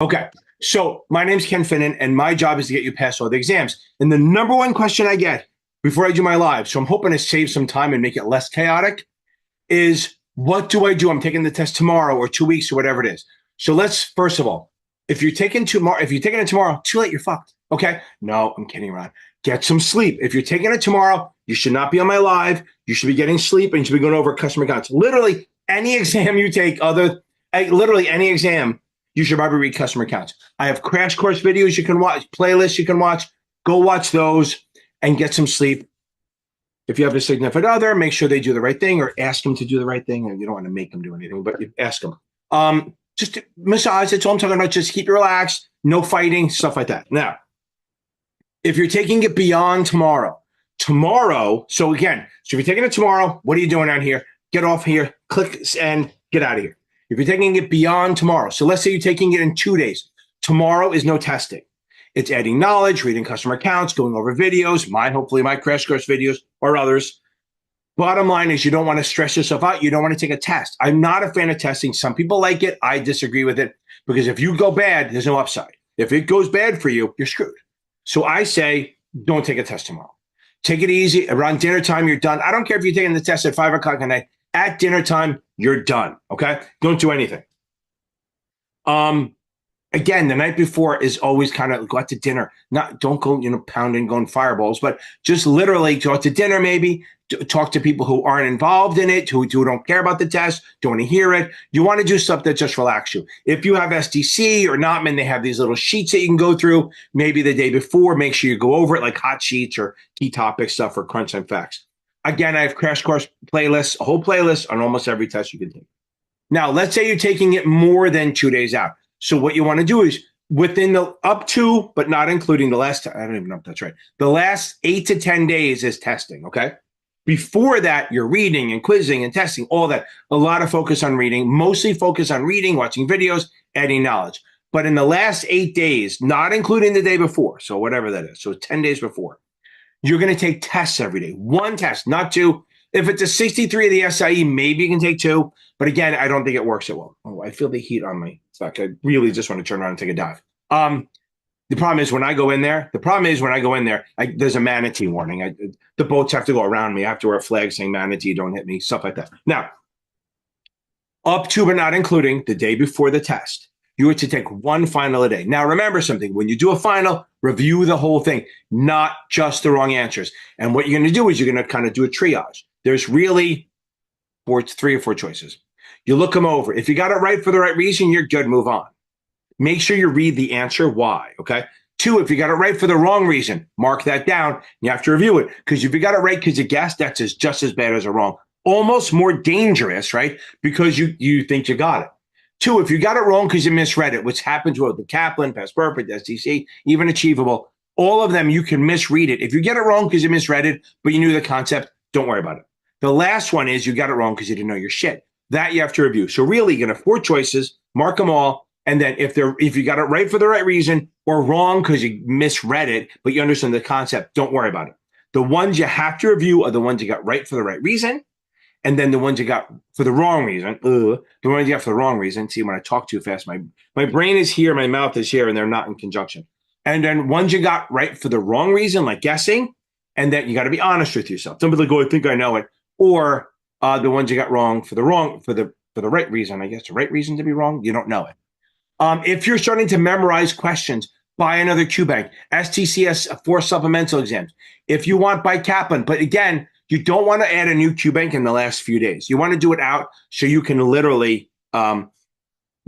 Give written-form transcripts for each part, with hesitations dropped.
Okay. So my name's Ken Finnan, and my job is to get you past all the exams. And the number one question I get before I do my live, so I'm hoping to save some time and make it less chaotic, is what do I do? I'm taking the test tomorrow or 2 weeks or whatever it is. So let's first of all, if you're taking it tomorrow, too late, you're fucked. Okay. No, I'm kidding around. Get some sleep. If you're taking it tomorrow, you should not be on my live. You should be getting sleep and you should be going over customer accounts. Literally any exam you take, literally any exam, you should probably read customer accounts. I have crash course videos you can watch, playlists you can watch. Go watch those and get some sleep. If you have a significant other, make sure they do the right thing or ask them to do the right thing. And you don't want to make them do anything, but you ask them. Just massage. That's all I'm talking about. Just keep it relaxed. No fighting, stuff like that. Now, if you're taking it beyond tomorrow, so if you're taking it tomorrow, what are you doing out here? Get off here, click and get out of here. If you're taking it beyond tomorrow, so let's say you're taking it in 2 days. Tomorrow is no testing. It's adding knowledge, reading customer accounts, going over videos, hopefully my crash course videos or others. Bottom line is you don't want to stress yourself out. You don't want to take a test. I'm not a fan of testing. Some people like it. I disagree with it because if you go bad, there's no upside. If it goes bad for you, you're screwed. So I say, don't take a test tomorrow. Take it easy. Around dinner time, you're done. I don't care if you're taking the test at 5 o'clock at night. At dinner time, you're done. Okay? Don't do anything. Again, the night before is always kind of go out to dinner. Don't go, pounding, going fireballs, but just literally go out to dinner maybe, talk to people who aren't involved in it, who don't care about the test, don't want to hear it. You want to do stuff that just relax you. If you have SDC or Notman, they have these little sheets that you can go through maybe the day before. Make sure you go over it like hot sheets or key topic stuff or crunch time facts. Again, I have crash course playlists, a whole playlist on almost every test you can take. Now, let's say you're taking it more than 2 days out. So what you want to do is within the up to, but not including the last, I don't even know if that's right. The last 8 to 10 days is testing. Okay. Before that, you're reading and quizzing and testing, all that. A lot of focus on reading, mostly focus on reading, watching videos, adding knowledge. But in the last 8 days, not including the day before, so whatever that is, so 10 days before, you're going to take tests every day. One test, not two. If it's a 63 of the SIE, maybe you can take two. But again, I don't think it works that well. Oh, I feel the heat on my back. I really just want to turn around and take a dive. The problem is when I go in there, there's a manatee warning. The boats have to go around me. I have to wear a flag saying manatee, don't hit me, stuff like that. Now, up to but not including the day before the test, you are to take one final a day. Now, remember something. When you do a final, review the whole thing, not just the wrong answers. And what you're going to do is you're going to kind of do a triage. There's really 3 or 4 choices. You look them over. If you got it right for the right reason, you're good. Move on. Make sure you read the answer why. Okay. 2, if you got it right for the wrong reason, mark that down. You have to review it because if you got it right because you guessed, that's just as bad as a wrong. Almost more dangerous, right? Because you think you got it. 2, if you got it wrong because you misread it, which happens with the Kaplan, Past Perfect, SDC, even Achievable, all of them you can misread it. If you get it wrong because you misread it, but you knew the concept, don't worry about it. The last one is you got it wrong because you didn't know your shit. That you have to review. So really, you're going to have 4 choices, mark them all. And then if you got it right for the right reason or wrong because you misread it, but you understand the concept, don't worry about it. The ones you have to review are the ones you got right for the right reason. And then the ones you got for the wrong reason, the ones you got for the wrong reason. See, when I talk too fast, my brain is here, my mouth is here, and they're not in conjunction. And then ones you got right for the wrong reason, like guessing, and then you got to be honest with yourself. Don't be like, oh, I think I know it. Or the ones you got wrong for the right reason. I guess the right reason to be wrong, you don't know it. If you're starting to memorize questions, buy another QBank. STCS 4 supplemental exams. If you want, buy Kaplan. But again, you don't want to add a new QBank in the last few days. You want to do it out so you can literally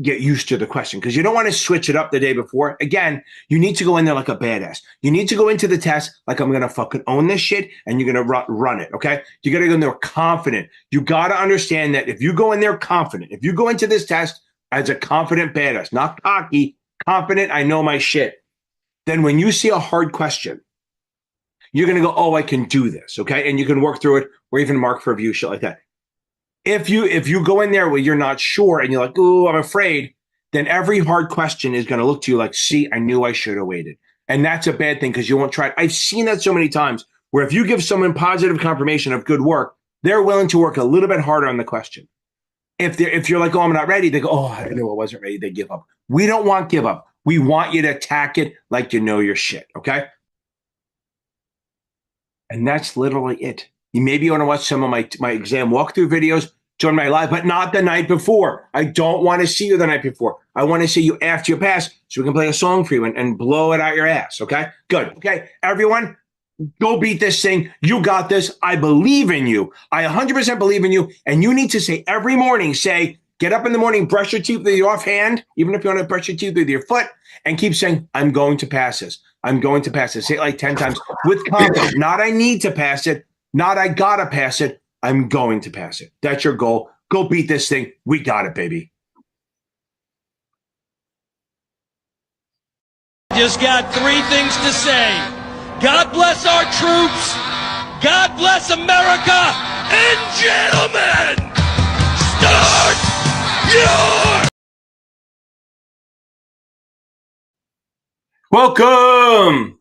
get used to the question because you don't want to switch it up the day before. Again, you need to go in there like a badass. You need to go into the test like I'm going to fucking own this shit and you're going to run it, okay? You got to go in there confident. You got to understand that if you go in there confident, if you go into this test as a confident badass, not cocky, confident, I know my shit, then when you see a hard question, you're going to go, oh, I can do this, okay? And you can work through it or even mark for review, shit like that. If you go in there where you're not sure and you're like, oh, I'm afraid, then every hard question is going to look to you like, see, I knew I should have waited. And that's a bad thing because you won't try it. I've seen that so many times where if you give someone positive confirmation of good work, they're willing to work a little bit harder on the question. If you're like, oh, I'm not ready, they go, oh, I knew I wasn't ready. They give up. We don't want give up. We want you to attack it like you know your shit. Okay. And that's literally it. You maybe want to watch some of my exam walkthrough videos, join my live, but not the night before. I don't want to see you the night before. I want to see you after you pass so we can play a song for you and blow it out your ass. Okay. Good. Okay. Everyone, go beat this thing. You got this. I believe in you. I 100% believe in you. And you need to say every morning, get up in the morning, brush your teeth with your offhand, even if you want to brush your teeth with your foot, and keep saying, I'm going to pass this. I'm going to pass this. Say it like 10 times with confidence. Not I need to pass it. Not I got to pass it. I'm going to pass it. That's your goal. Go beat this thing. We got it, baby. Just got 3 things to say. God bless our troops. God bless America. And gentlemen, start your... Welcome.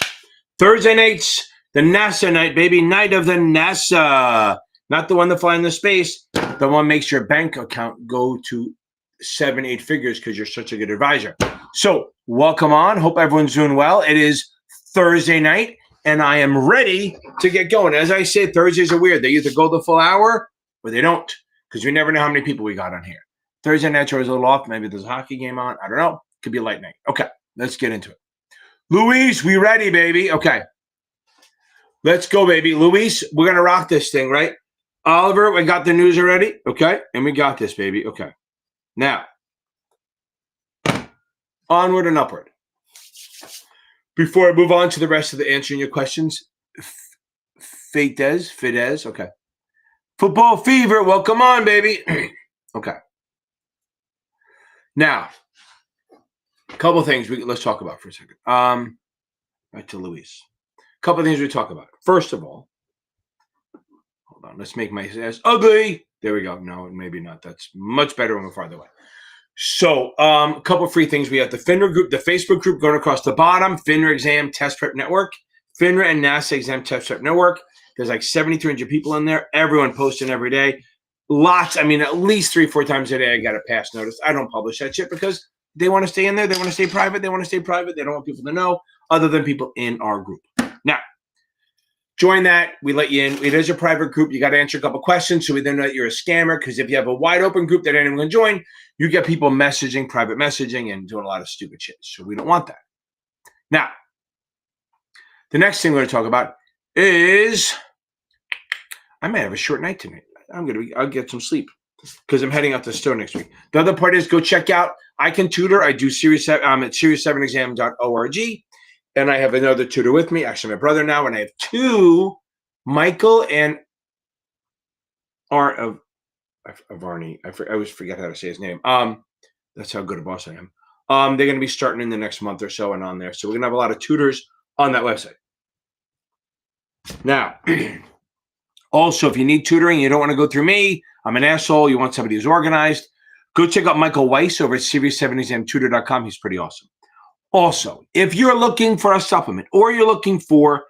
Thursday nights, the NASA night, baby. Night of the NASAA. Not the one that fly into space. The one makes your bank account go to 7-8 figures because you're such a good advisor. So welcome on. Hope everyone's doing well. It is Thursday night, and I am ready to get going. As I said, Thursdays are weird. They either go the full hour or they don't, because we never know how many people we got on here. Thursday nights are always a little off. Maybe there's a hockey game on. I don't know. Could be a light night. Okay, let's get into it. Luis, we ready, baby? Okay. Let's go, baby. Luis, we're going to rock this thing, right? Oliver, we got the news already? Okay. And we got this, baby. Okay. Now, onward and upward. Before I move on to the rest of the answering your questions, Fidesz, okay. Football fever, welcome on, baby. Okay. Now, a couple things let's talk about for a second. Right to Luis. A couple things we talk about. First of all, hold on. Let's make my ass ugly. There we go. No, maybe not. That's much better when we're farther away. So, a couple free things. We have the FINRA group, the Facebook group going across the bottom. FINRA Exam Test Prep Network. FINRA and NASAA Exam Test Prep Network. There's like 7,300 people in there. Everyone posting every day. Lots. I mean, at least 3-4 times a day, I got a pass notice. I don't publish that shit because they want to stay in there. They want to stay private. They want to stay private. They don't want people to know other than people in our group. Now, join that. We let you in. It is a private group. You got to answer a couple questions so we don't know that you're a scammer, because if you have a wide open group that anyone can join, you get people messaging, private messaging, and doing a lot of stupid shit. So we don't want that. Now, the next thing we're going to talk about is I might have a short night tonight. I'll get some sleep because I'm heading out to the store next week. The other part is go check out I Can Tutor. I do Series 7. I'm at series7exam.org. And I have another tutor with me, actually my brother now, and I have 2, Michael and Arnie. I always forget how to say his name. That's how good a boss I am. They're going to be starting in the next month or so and on there. So we're going to have a lot of tutors on that website. Now, also, if you need tutoring, you don't want to go through me, I'm an asshole, you want somebody who's organized, go check out Michael Weiss over at series7examtutor.com. He's pretty awesome. Also, if you're looking for a supplement or you're looking for,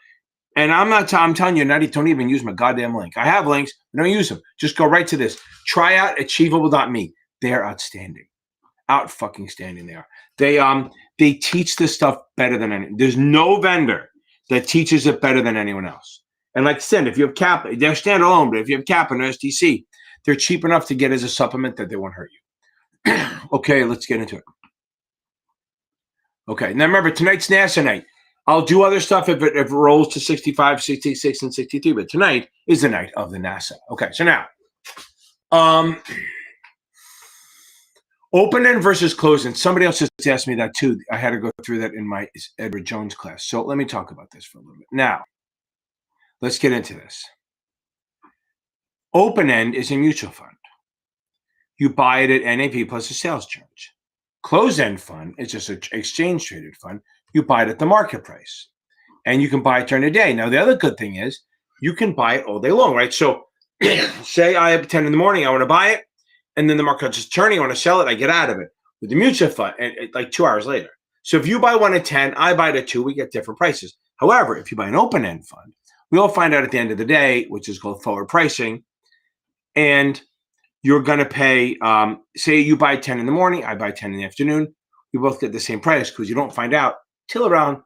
and I'm telling you, don't even use my goddamn link. I have links, but don't use them. Just go right to this. Try out achievable.me. They're outstanding. Out fucking standing they are. They teach this stuff better than anyone. There's no vendor that teaches it better than anyone else. And like I said, if you have Kappa, they're standalone, but if you have Kappa and STC, they're cheap enough to get as a supplement that they won't hurt you. Okay, let's get into it. Okay, now remember, tonight's NASA night. I'll do other stuff if it rolls to 65, 66, and 63, but tonight is the night of the NASA. Okay, so now, open-end versus closed-end. Somebody else just asked me that too. I had to go through that in my Edward Jones class. So let me talk about this for a little bit. Now, let's get into this. Open-end is a mutual fund. You buy it at NAV plus a sales charge. Closed-end fund is just an exchange-traded fund. You buy it at the market price. And you can buy it during the day. Now, the other good thing is you can buy it all day long, right? So say I have 10 in the morning, I want to buy it, and then the market's just turning, I want to sell it, I get out of it. With the mutual fund, and like 2 hours later. So if you buy one at 10, I buy it at 2, we get different prices. However, if you buy an open-end fund, we all find out at the end of the day, which is called forward pricing, and you're going to pay, say you buy 10 in the morning, I buy 10 in the afternoon. We both get the same price because you don't find out till around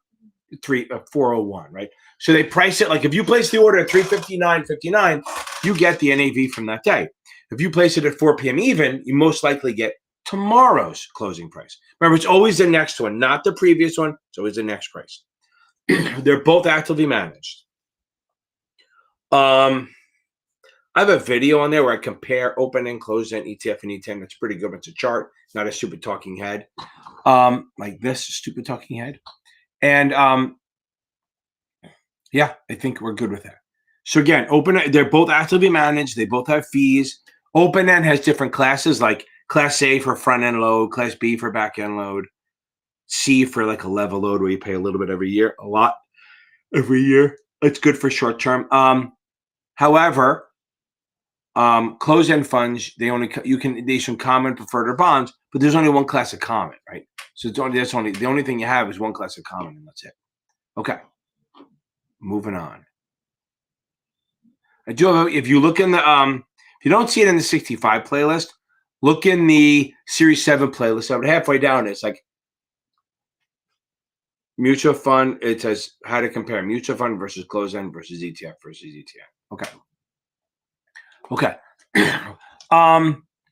401, right? So they price it like if you place the order at 359.59, you get the NAV from that day. If you place it at 4 p.m. even, you most likely get tomorrow's closing price. Remember, it's always the next one, not the previous one. It's always the next price. They're both actively managed. I have a video on there where I compare open-end, closed-end, ETF, and E10. It's pretty good. It's a chart, not a stupid talking head. Like this stupid talking head. And yeah, I think we're good with that. So again, they're both actively managed. They both have fees. Open-end has different classes, like Class A for front-end load, Class B for back-end load, C for like a level load where you pay a little bit every year, a lot every year. It's good for short-term. However, closed-end funds, they issue common, preferred, or bonds, but there's only one class of common, right? So the only thing you have is one class of common, and that's it. Okay, moving on. I do have, if you look in the if you don't see it in the 65 playlist, look in the Series 7 playlist. About halfway down, it's like mutual fund. It says how to compare mutual fund versus closed-end versus ETF versus ETF. Okay.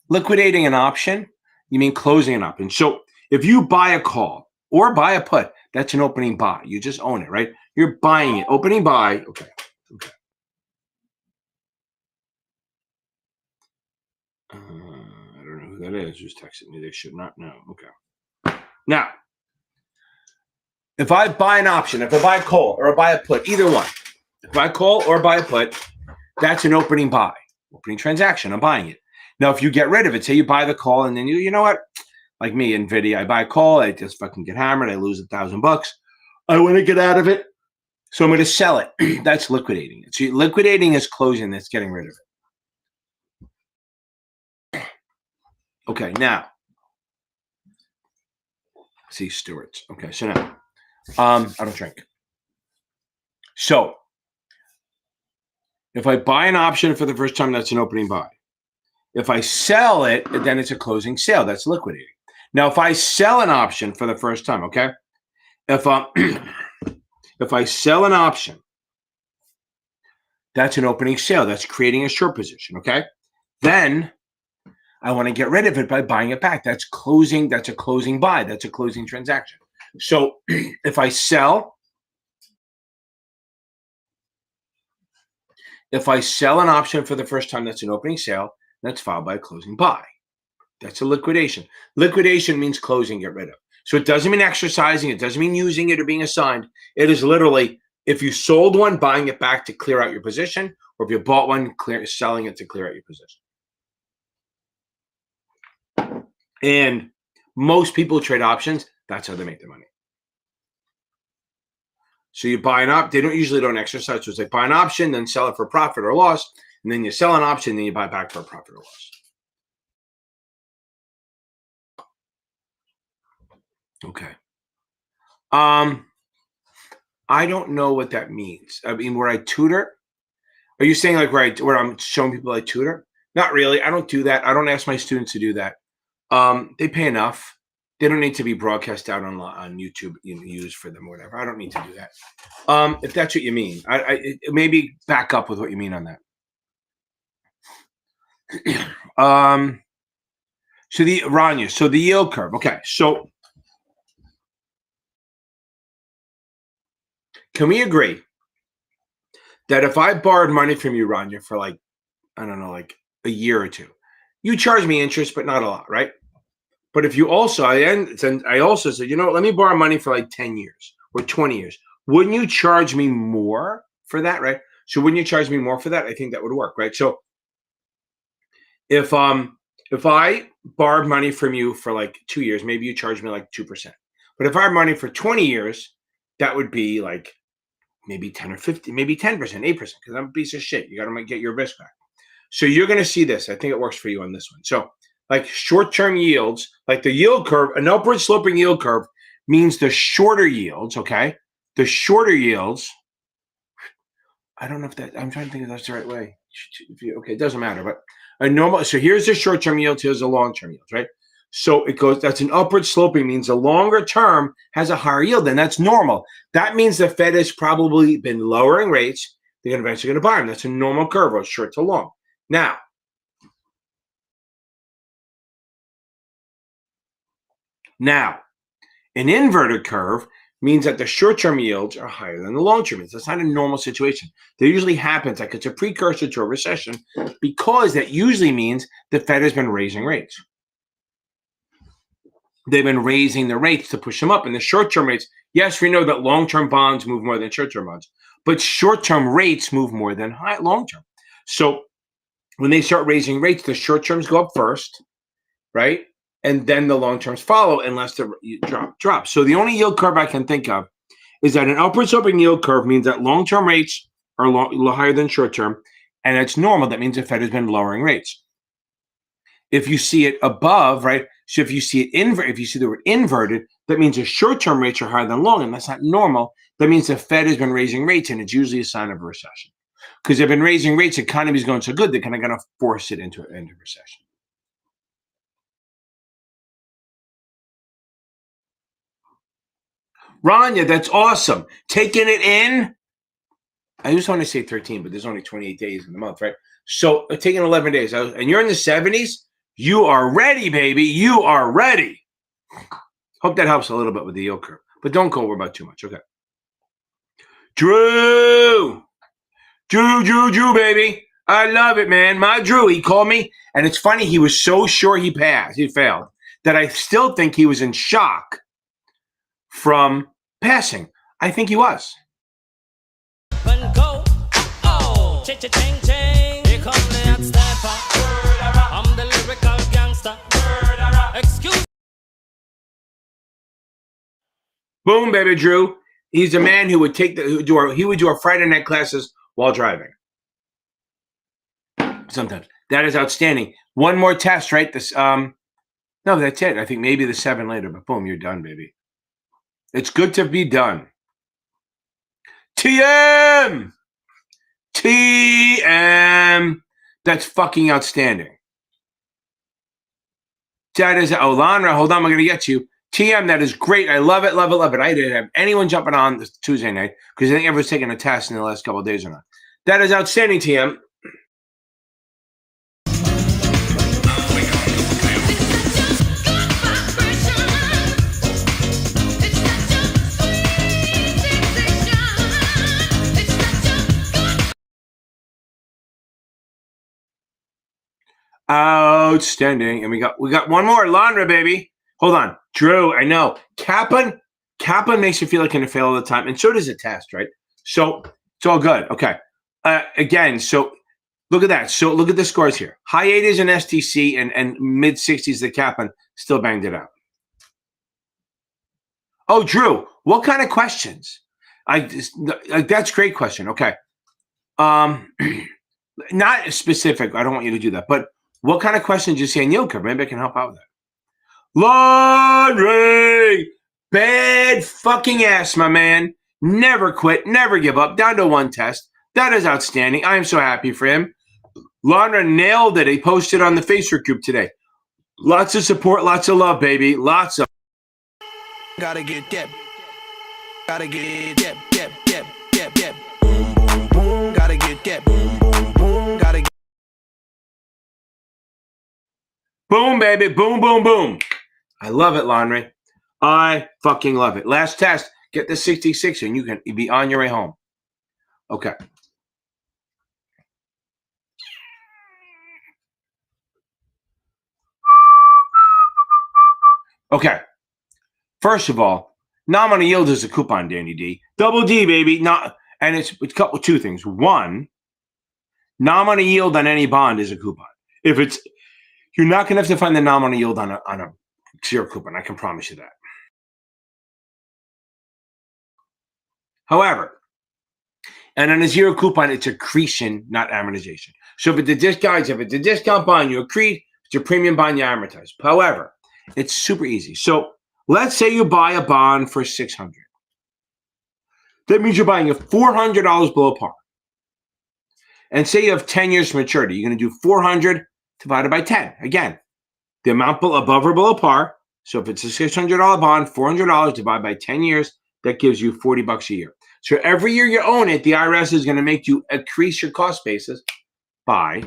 Liquidating an option, you mean closing an option. So if you buy a call or buy a put, that's an opening buy. You just own it, right? You're buying it. Opening buy. Okay. I don't know who that is who's texting me. They should not know. Okay. Now, if I buy an option, if I buy a call or I buy a put, either one. If I buy a call or buy a put, that's an opening buy. Opening transaction. I'm buying it. Now, if you get rid of it, say you buy the call and then you know what? Like me, NVIDIA, I buy a call, I just fucking get hammered, I lose $1,000. I want to get out of it, so I'm going to sell it. That's liquidating it. So liquidating is closing, that's getting rid of it. Okay, now, see Stewart's. Okay, so now, I don't drink. So, if I buy an option for the first time, that's an opening buy. If I sell it, then it's a closing sale. That's liquidating. Now, if I sell an option for the first time, okay? If I sell an option, that's an opening sale. That's creating a short position, okay? Then I want to get rid of it by buying it back. That's closing. That's a closing buy. That's a closing transaction. So if I sell an option for the first time, that's an opening sale. That's followed by a closing buy. That's a liquidation. Liquidation means closing, get rid of. So it doesn't mean exercising. It doesn't mean using it or being assigned. It is literally, if you sold one, buying it back to clear out your position, or if you bought one, selling it to clear out your position. And most people trade options. That's how they make their money. So you buy an option. They usually don't exercise. So it's like buy an option, then sell it for profit or loss, and then you sell an option, then you buy back for a profit or loss. Okay. I don't know what that means. I mean, where I tutor? Are you saying like where I'm showing people I tutor? Not really. I don't do that. I don't ask my students to do that. They pay enough. They don't need to be broadcast out on YouTube, used for them or whatever. I don't need to do that. If that's what you mean, I maybe back up with what you mean on that. So the yield curve. Okay, so can we agree that if I borrowed money from you, Rania, for like, I don't know, like a year or two, you charge me interest, but not a lot, right? But if you also, I also said, you know what, let me borrow money for like 10 years or 20 years. Wouldn't you charge me more for that, right? So wouldn't you charge me more for that? I think that would work, right? So if I borrowed money from you for like 2 years, maybe you charge me like 2%. But if I had money for 20 years, that would be like maybe 10 or 50, maybe 10%, 8%, because I'm a piece of shit. You got to get your risk back. So you're going to see this. I think it works for you on this one. So like short-term yields, like the yield curve, an upward sloping yield curve means the shorter yields, okay? The shorter yields, I don't know if that, I'm trying to think if that's the right way. Okay, it doesn't matter, but So here's the short-term yield, here's the long-term yield, right? So it goes, that's an upward sloping, means the longer term has a higher yield, and that's normal. That means the Fed has probably been lowering rates. They're eventually going to buy them. That's a normal curve, or short to long. Now, an inverted curve means that the short-term yields are higher than the long-term yields. That's not a normal situation. That usually happens, like it's a precursor to a recession, because that usually means the Fed has been raising rates. They've been raising the rates to push them up. And the short-term rates, yes, we know that long-term bonds move more than short-term bonds, but short-term rates move more than long-term. So when they start raising rates, the short-terms go up first, right? And then the long-terms follow unless the drop. So the only yield curve I can think of is that an upward sloping yield curve means that long-term rates are higher than short-term, and it's normal. That means the Fed has been lowering rates. If you see it above, right? So if you see it if you see the word inverted, that means the short-term rates are higher than long, and that's not normal. That means the Fed has been raising rates, and it's usually a sign of a recession. Because they've been raising rates, the economy is going so good, they're kind of going to force it into recession. Rania, that's awesome. Taking it in. I just want to say 13, but there's only 28 days in the month, right? So taking 11 days, and you're in the 70s, you are ready, baby. You are ready. Hope that helps a little bit with the yield curve, but don't go over about too much. Okay. Drew, baby. I love it, man. My Drew, he called me, and it's funny. He was so sure he failed, that I still think he was in shock from passing. I think he was. Boom, baby, Drew. He's a man who would he would do our Friday night classes while driving. Sometimes. That is outstanding. One more test, right? No, that's it. I think maybe the 7 later, but boom, you're done, baby. It's good to be done. TM! That's fucking outstanding. That is, Lanra, hold on, I'm going to get you. TM, that is great. I love it, love it, love it. I didn't have anyone jumping on this Tuesday night because I think everyone's taking a test in the last couple of days or not. That is outstanding, TM. Outstanding. And we got one more. Landra, baby. Hold on. Drew, I know. Kaplan makes you feel like you're going to fail all the time. And so does a test, right? So it's all good. Okay. Again, so look at that. So look at the scores here. High 80s in STC and mid 60s the Kaplan still banged it out. Oh, Drew, what kind of questions? That's a great question. Okay. Not specific. I don't want you to do that. But what kind of questions did you say in yield curve? Maybe I can help out with that. Laundry! Bad fucking ass, my man. Never quit. Never give up. Down to one test. That is outstanding. I am so happy for him. Laundry nailed it. He posted on the Facebook group today. Lots of support. Lots of love, baby. Lots of. Gotta get that. Gotta get that. Boom, boom, boom. Gotta get that. Boom, boom, boom. Gotta get. Boom, baby. Boom, boom, boom. I love it, Laundry. I fucking love it. Last test. Get the 66 and you can be on your way home. Okay. Okay. First of all, nominal yield is a coupon, Danny D. Double D, baby. And it's coupled with two things. One, nominal yield on any bond is a coupon. You're not going to have to find the nominal yield on a zero coupon. I can promise you that. However, and on a zero coupon, it's accretion, not amortization. So if it's a discount bond, you accrete. If it's a premium bond, you amortize. However, it's super easy. So let's say you buy a bond for $600. That means you're buying it $400 below par. And say you have 10 years to maturity. You're going to do 400 divided by 10. Again, the amount above or below par. So if it's a $600 bond, $400 divided by 10 years, that gives you $40 a year. So every year you own it, the IRS is going to make you increase your cost basis by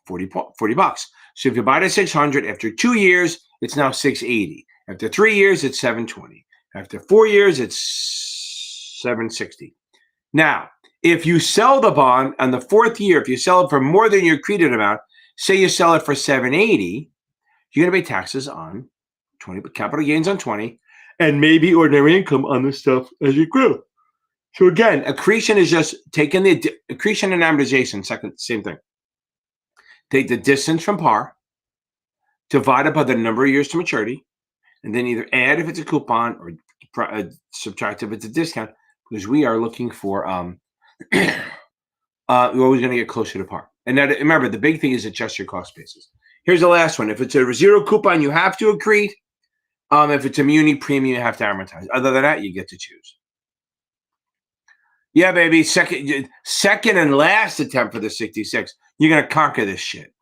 $40. So if you buy it at 600, after 2 years, it's now 680. After 3 years, it's 720. After 4 years, it's 760. Now, if you sell the bond on the 4th year, if you sell it for more than your accreted amount, say you sell it for 780, you're going to pay taxes on 20, capital gains on 20, and maybe ordinary income on this stuff as you grow. So again, accretion is just taking the accretion and amortization, same thing. Take the distance from par, divide it by the number of years to maturity, and then either add if it's a coupon or subtract if it's a discount, because we are looking for, we're always going to get closer to par. And now, remember, the big thing is adjust your cost basis. Here's the last one. If it's a 0 coupon, you have to accrete. If it's a muni premium, you have to amortize. Other than that, you get to choose. Yeah, baby. Second and last attempt for the 66. You're going to conquer this shit.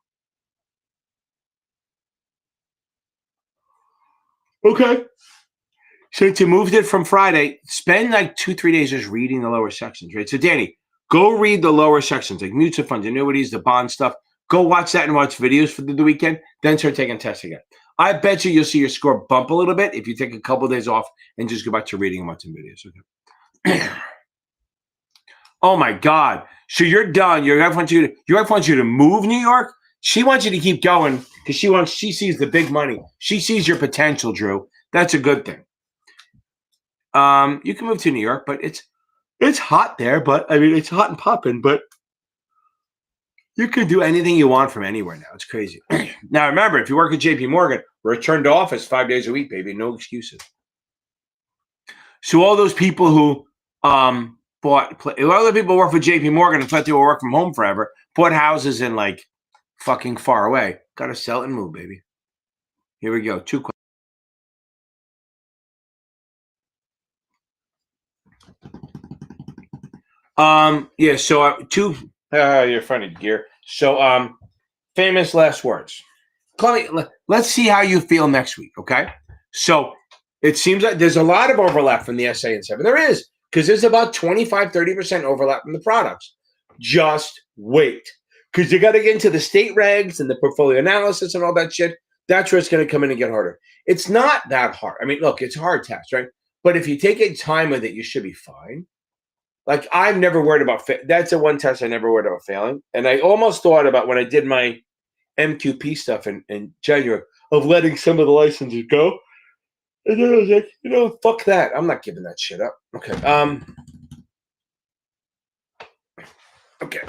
Okay. Since you moved it from Friday, spend like 2-3 days just reading the lower sections, right? So, Danny, go read the lower sections, like mutual funds, annuities, the bond stuff. Go watch that and watch videos for the weekend. Then start taking tests again. I bet you'll see your score bump a little bit if you take a couple of days off and just go back to reading and watching videos. Okay. Oh my God! So you're done. Your wife wants you to move New York. She wants you to keep going because she sees the big money. She sees your potential, Drew. That's a good thing. You can move to New York, but it's hot there. But I mean, it's hot and popping. But you can do anything you want from anywhere now. It's crazy. Now remember, if you work at JP Morgan, return to office 5 days a week, baby. No excuses. So all those people who a lot of people work for JP Morgan and thought they would work from home forever, bought houses in like fucking far away. Got to sell and move, baby. Here we go. 2 questions. Yeah, so you're funny, Gear. So famous last words. Chloe, let's see how you feel next week, okay? So it seems like there's a lot of overlap from the SA and 7. There is, because there's about 25-30% overlap in the products. Just wait. Because you got to get into the state regs and the portfolio analysis and all that shit. That's where it's going to come in and get harder. It's not that hard. I mean, look, it's a hard test, right? But if you take a time with it, you should be fine. Like, I've never worried about that's the one test I never worried about failing. And I almost thought about when I did my MQP stuff in January of letting some of the licenses go. And then I was like, fuck that. I'm not giving that shit up. Okay. Okay.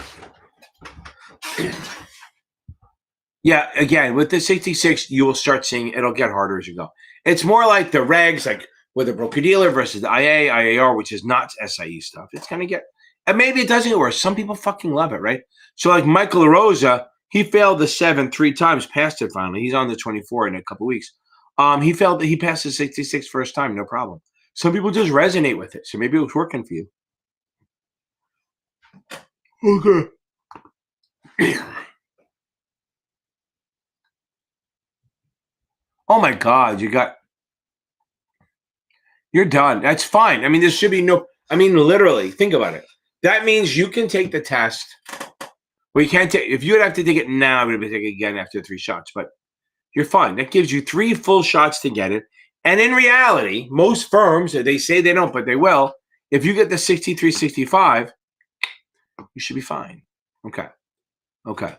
Yeah, again, with the 66, you will start seeing it'll get harder as you go. It's more like the regs, like with a broker-dealer versus the IA, IAR, which is not SIE stuff. It's going to get, and maybe it doesn't get worse. Some people fucking love it, right? So like Michael LaRosa, he failed the 7 3 times, passed it finally. He's on the 24 in a couple of weeks. He passed the 66 first time, no problem. Some people just resonate with it. So maybe it was working for you. Okay. Oh my God, you're done. That's fine. I mean, there should be literally, think about it. That means you can take the test. Well, you can't take, if you'd have to take it now, I'm going to take it again after 3 shots, but you're fine. That gives you 3 full shots to get it. And in reality, most firms, they say they don't, but they will. If you get the 63, 65, you should be fine. Okay. Okay.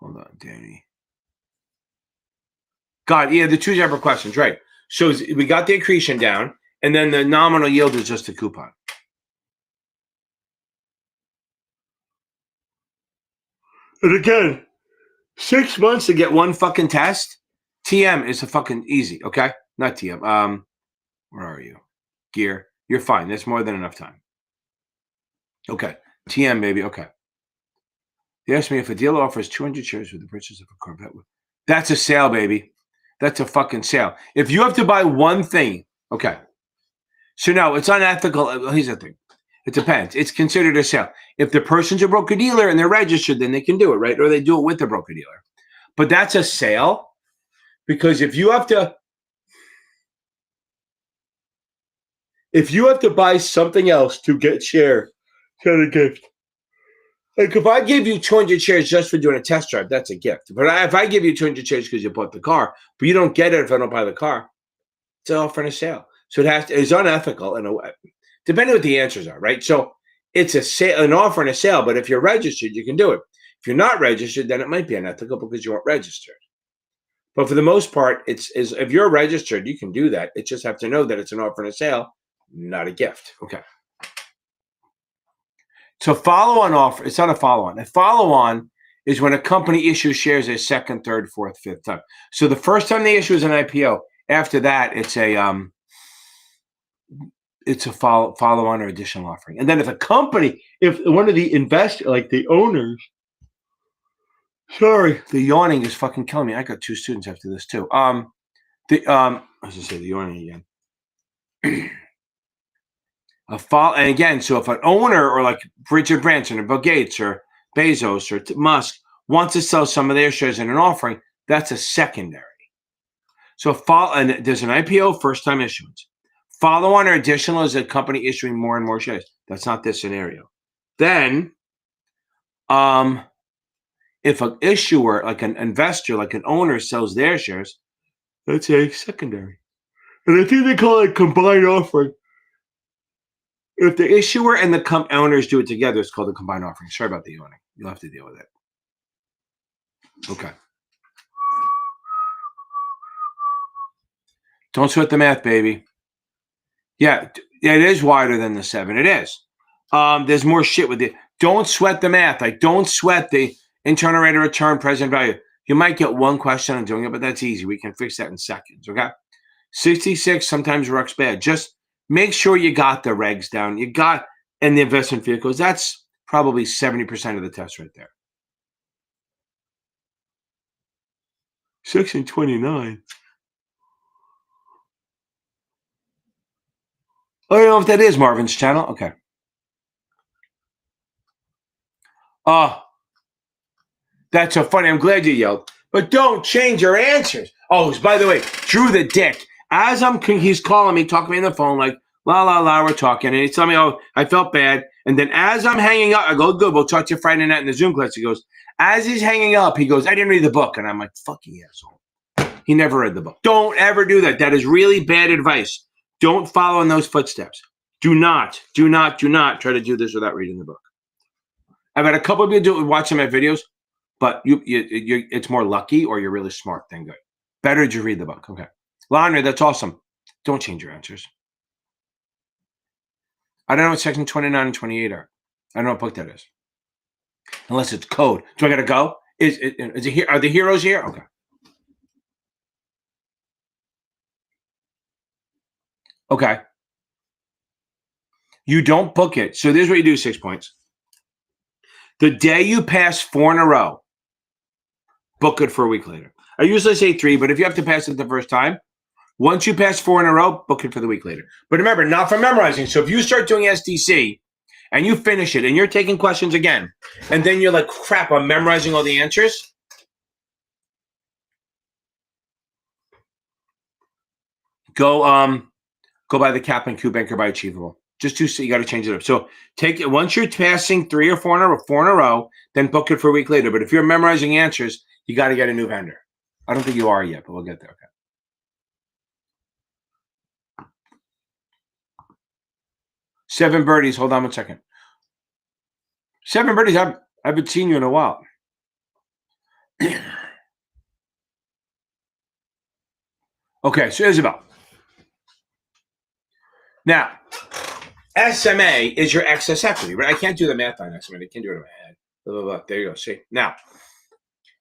Hold on, Danny. God, yeah, the 2 separate questions, right. So we got the accretion down, and then the nominal yield is just a coupon. And again, 6 months to get 1 fucking test. TM is a fucking easy, okay? Not TM. Where are you? Gear. You're fine. That's more than enough time. Okay. TM, baby. Okay. They asked me if a dealer offers 200 shares with the purchase of a Corvette. That's a sale, baby. That's a fucking sale. If you have to buy one thing, okay. So now it's unethical. Here's the thing. It depends. It's considered a sale. If the person's a broker-dealer and they're registered, then they can do it, right? Or they do it with the broker-dealer. But that's a sale because if you have to buy something else to get shares, get a gift. Like if I give you 200 shares just for doing a test drive, that's a gift. But if I give you 200 shares because you bought the car, but you don't get it if I don't buy the car, it's an offer and a sale. So it's unethical in a way, depending on what the answers are, right? So it's a sale, an offer and a sale. But if you're registered, you can do it. If you're not registered, then it might be unethical because you weren't registered. But for the most part, if you're registered, you can do that. It just have to know that it's an offer and a sale, not a gift. Okay. So follow-on offer, it's not a follow-on. A follow-on is when a company issues shares a second, third, fourth, fifth time. So the first time they issue is an IPO. After that, it's a follow-on or additional offering. And then if one of the investors, like the owners, sorry, the yawning is fucking killing me. I got 2 students after this too. I was gonna say the yawning again. And again, so if an owner or like Richard Branson or Bill Gates or Bezos or Musk wants to sell some of their shares in an offering, that's a secondary. So and there's an IPO, first time issuance. Follow-on or additional is a company issuing more and more shares. That's not this scenario. Then, if an issuer, like an investor, like an owner sells their shares, that's a secondary. And I think they call it combined offering. If the issuer and the owners do it together, it's called a combined offering. Sorry about the yawning. You'll have to deal with it. Okay. Don't sweat the math, baby. Yeah, it is wider than the 7. It is. There's more shit with it. Don't sweat the math. Like, don't sweat the internal rate of return, present value. You might get one question on doing it, but that's easy. We can fix that in seconds, okay? 66 sometimes works bad. Just make sure you got the regs down. You got in the investment vehicles. That's probably 70% of the test right there. Section 29. I don't know if that is Marvin's channel. Okay. That's so funny. I'm glad you yelled. But don't change your answers. Oh, by the way, Drew the Dick. As he's calling me, talking to me on the phone, like, la, la, la, we're talking. And he's telling me, oh, I felt bad. And then as I'm hanging up, I go, good, we'll talk to you Friday night in the Zoom class. He goes, as he's hanging up, he goes, I didn't read the book. And I'm like, fucking asshole. He never read the book. Don't ever do that. That is really bad advice. Don't follow in those footsteps. Do not try to do this without reading the book. I've had a couple of people watching my videos, but it's more lucky or you're really smart than good. Better did you read the book. Okay. Laundry, that's awesome. Don't change your answers. I don't know what section 29 and 28 are. I don't know what book that is. Unless it's code. Do I got to go? Are the heroes here? Okay. Okay. You don't book it. So this is what you do, 6 points. The day you pass 4 in a row, book it for a week later. I usually say 3, but if you have to pass it the first time, once you pass 4 in a row, book it for the week later. But remember, not for memorizing. So if you start doing SDC and you finish it and you're taking questions again, and then you're like, crap, I'm memorizing all the answers. Go buy the Kaplan Q Banker by Achievable. Just to see, you got to change it up. So take it once you're passing 3 or 4 in a row, then book it for a week later. But if you're memorizing answers, you got to get a new vendor. I don't think you are yet, but we'll get there. Okay. 7 birdies. Hold on 1 second. 7 birdies. I haven't seen you in a while. Okay, so Isabel. Now, SMA is your excess equity, right? I can't do the math on SMA. I can't do it in my head. Blah, blah, blah. There you go. See? Now,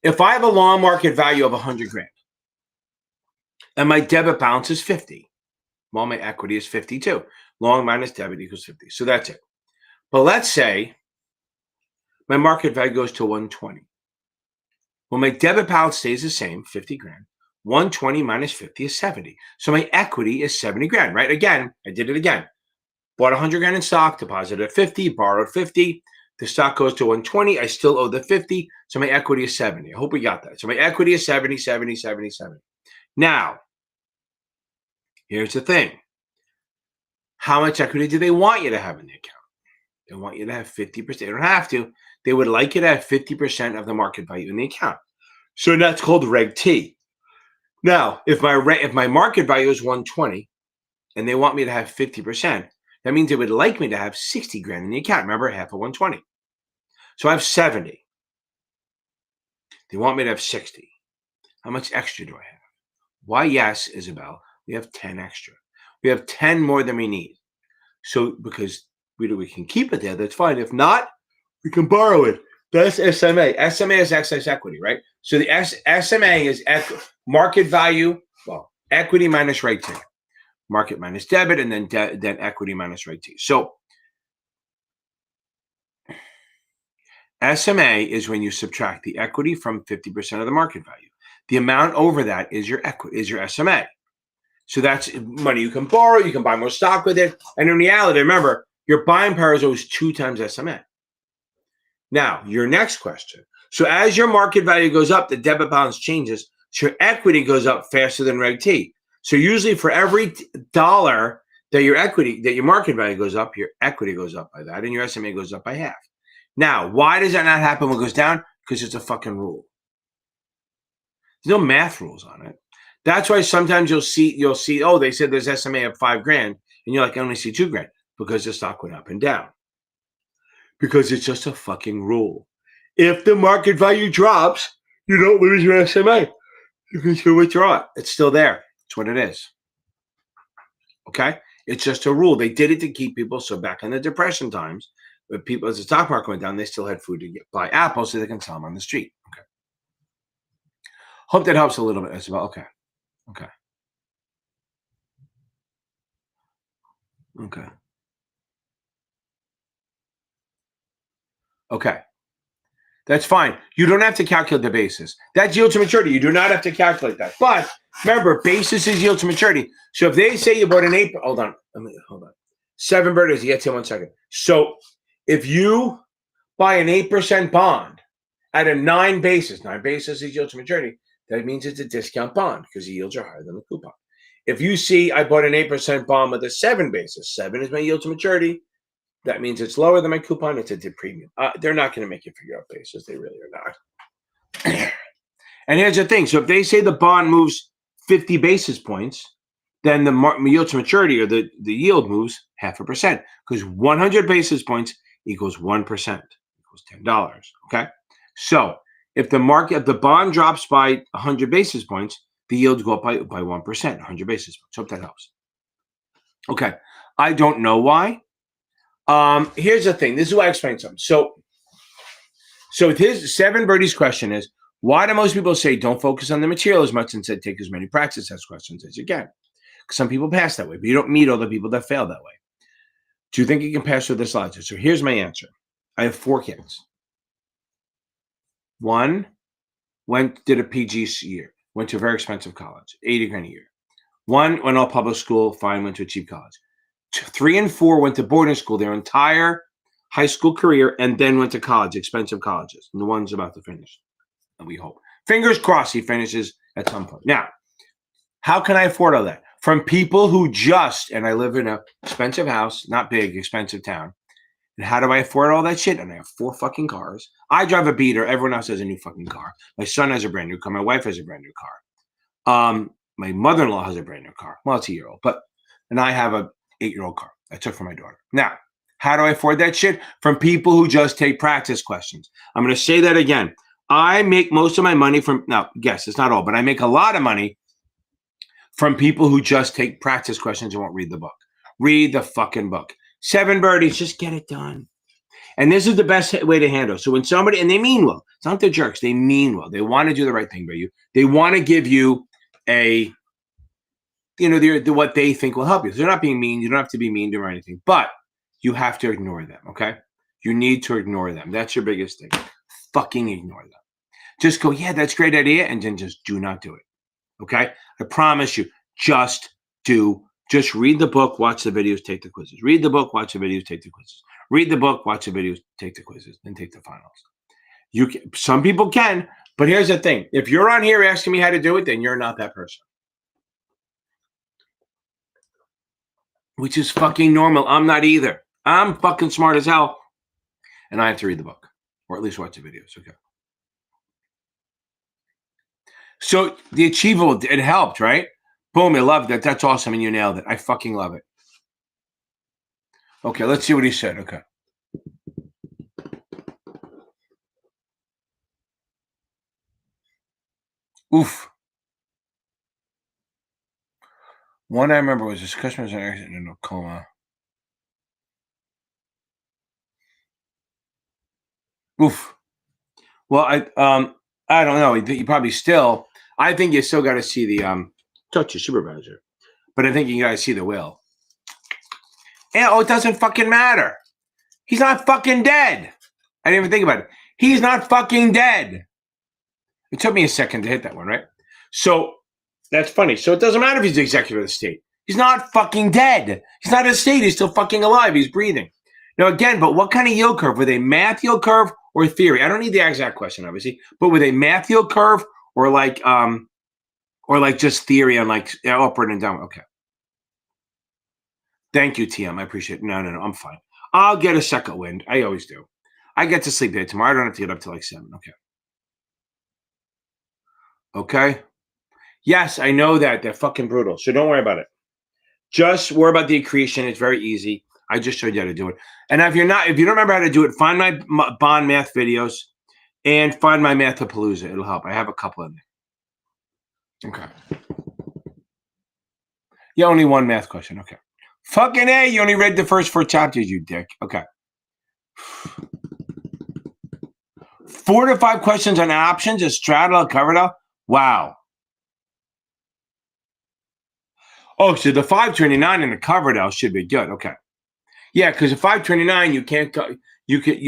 if I have a long market value of 100 grand and my debit balance is 50, well, my equity is 52. Long minus debit equals 50. So that's it. But let's say my market value goes to 120. Well, my debit balance stays the same, 50 grand. 120 minus 50 is 70. So my equity is 70 grand, right? Again, I did it again. Bought 100 grand in stock, deposited 50, borrowed 50. The stock goes to 120. I still owe the 50. So my equity is 70. I hope we got that. So my equity is 70, 70, 70, 70. Now, here's the thing. How much equity do they want you to have in the account? They want you to have 50%. They don't have to. They would like you to have 50% of the market value in the account. So that's called Reg T. Now, if my market value is 120 and they want me to have 50%, that means they would like me to have 60 grand in the account. Remember, half of 120. So I have 70. They want me to have 60. How much extra do I have? Why, yes, Isabel, we have 10 extra. We have 10 more than we need. So because we can keep it there, that's fine. If not, we can borrow it. That's SMA. SMA is excess equity, right? So the SMA is market value, well, equity minus Reg T. Market minus debit, and then equity minus Reg T. So SMA is when you subtract the equity from 50% of the market value. The amount over that is your equity, is your SMA. So that's money you can borrow. You can buy more stock with it. And in reality, remember, your buying power is always 2 times SMA. Now, your next question. So as your market value goes up, the debit balance changes. So your equity goes up faster than Reg T. So usually for every dollar that your market value goes up, your equity goes up by that, and your SMA goes up by half. Now, why does that not happen when it goes down? Because it's a fucking rule. There's no math rules on it. That's why sometimes you'll see, oh, they said there's SMA of 5 grand, and you're like, I only see 2 grand because the stock went up and down. Because it's just a fucking rule. If the market value drops, you don't lose your SMA. You can still withdraw it. It's still there. It's what it is. Okay? It's just a rule. They did it to keep people. So back in the Depression times, when people, as the stock market went down, they still had food to buy apples so they can sell them on the street. Okay. Hope that helps a little bit as well. Okay. Okay. Okay. Okay. That's fine. You don't have to calculate the basis. That's yield to maturity. You do not have to calculate that. But remember, basis is yield to maturity. So if they say you bought an 8, hold on. 7 birdies, you get to 1 second. So if you buy an 8% bond at a 9 basis is yield to maturity, that means it's a discount bond because the yields are higher than the coupon. If you see I bought an 8% bond with a 7 basis, 7 is my yield to maturity, that means it's lower than my coupon. It's a dip premium. They're not going to make you figure out basis. They really are not. And here's the thing. So if they say the bond moves 50 basis points, then the yield to maturity or the yield moves 0.5% because 100 basis points equals 1%, equals $10. Okay. So if the bond drops by 100 basis points, the yields go up by 1%, 100 basis points. Hope that helps. Okay. I don't know why. Here's the thing. This is why I explained something. So his 7 birdies question is, why do most people say don't focus on the material as much and instead take as many practice test questions as you can? Because some people pass that way, but you don't meet all the people that fail that way. Do you think you can pass through this logic? So here's my answer. I have 4 kids. One did a PG year, went to a very expensive college, 80 grand a year. One went all public school, fine, went to a cheap college. 3 and 4 went to boarding school their entire high school career and then went to college, expensive colleges. And the one's about to finish, and we hope. Fingers crossed he finishes at some point. Now, how can I afford all that? From people who and I live in an expensive house, not big, expensive town. And how do I afford all that shit? And I have 4 fucking cars. I drive a beater. Everyone else has a new fucking car. My son has a brand new car. My wife has a brand new car. My mother-in-law has a brand new car. Well, it's a year old, and I have a 8-year-old car I took from my daughter. Now, how do I afford that shit? From people who just take practice questions. I'm going to say that again. I make most of my money from, now, guess it's not all, but I make a lot of money from people who just take practice questions and won't read the book. Read the fucking book. 7 birdies, just get it done. And this is the best way to handle it. So when somebody, and they mean well, it's not the jerks, they mean well. They want to do the right thing by you. They want to give you what they think will help you. So they're not being mean. You don't have to be mean to them or anything, but you have to ignore them, okay? You need to ignore them. That's your biggest thing. Fucking ignore them. Just go, yeah, that's a great idea, and then just do not do it, okay? I promise you, just do Just read the book, watch the videos, take the quizzes. Read the book, watch the videos, take the quizzes. Read the book, watch the videos, take the quizzes, then take the finals. Some people can, but here's the thing. If you're on here asking me how to do it, then you're not that person. Which is fucking normal. I'm not either. I'm fucking smart as hell. And I have to read the book. Or at least watch the videos. Okay. So the achievable, it helped, right? Boom, I loved it. That's awesome. And you nailed it. I fucking love it. Okay, let's see what he said. Okay. Oof. One I remember was this customer's in an accident in a coma. Oof. Well, I don't know. You probably still. I think you still got to see the talk to your supervisor, but I think you got to see the will. And it doesn't fucking matter. He's not fucking dead. I didn't even think about it. He's not fucking dead. It took me a second to hit that one, right? So that's funny. So it doesn't matter if he's the executive of the state. He's not fucking dead. He's not in a state. He's still fucking alive. He's breathing. Now, again, but what kind of yield curve? Were they math yield curve or theory? I don't need the exact question, obviously, but were they math yield curve or like just theory on like upward and down? Okay. Thank you, TM. I appreciate it. No, I'm fine. I'll get a second wind. I always do. I get to sleep there tomorrow. I don't have to get up till like 7. Okay. Okay. Yes, I know that. They're fucking brutal. So don't worry about it. Just worry about the accretion. It's very easy. I just showed you how to do it. And if you don't remember how to do it, find my bond math videos and find my Mathapalooza. It'll help. I have a couple in there. Okay. Yeah, only one math question. Okay. Fucking A, you only read the first 4 chapters, you dick. Okay. 4 to 5 questions on options, a straddle, Coverdell. Wow. Oh, so the 529 and the Coverdell should be good. Okay. Yeah, because the 529 you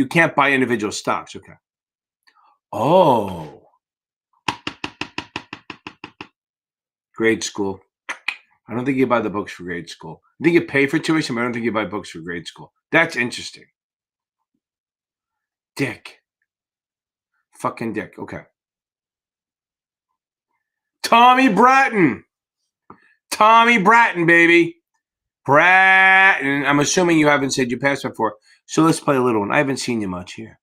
can't buy individual stocks. Okay. Oh. Grade school. I don't think you buy the books for grade school. I think you pay for tuition, but I don't think you buy books for grade school. That's interesting. Dick. Fucking dick. Okay. Tommy Bratton. Tommy Bratton, baby. Bratton. I'm assuming you haven't said your passed before. So let's play a little one. I haven't seen you much here.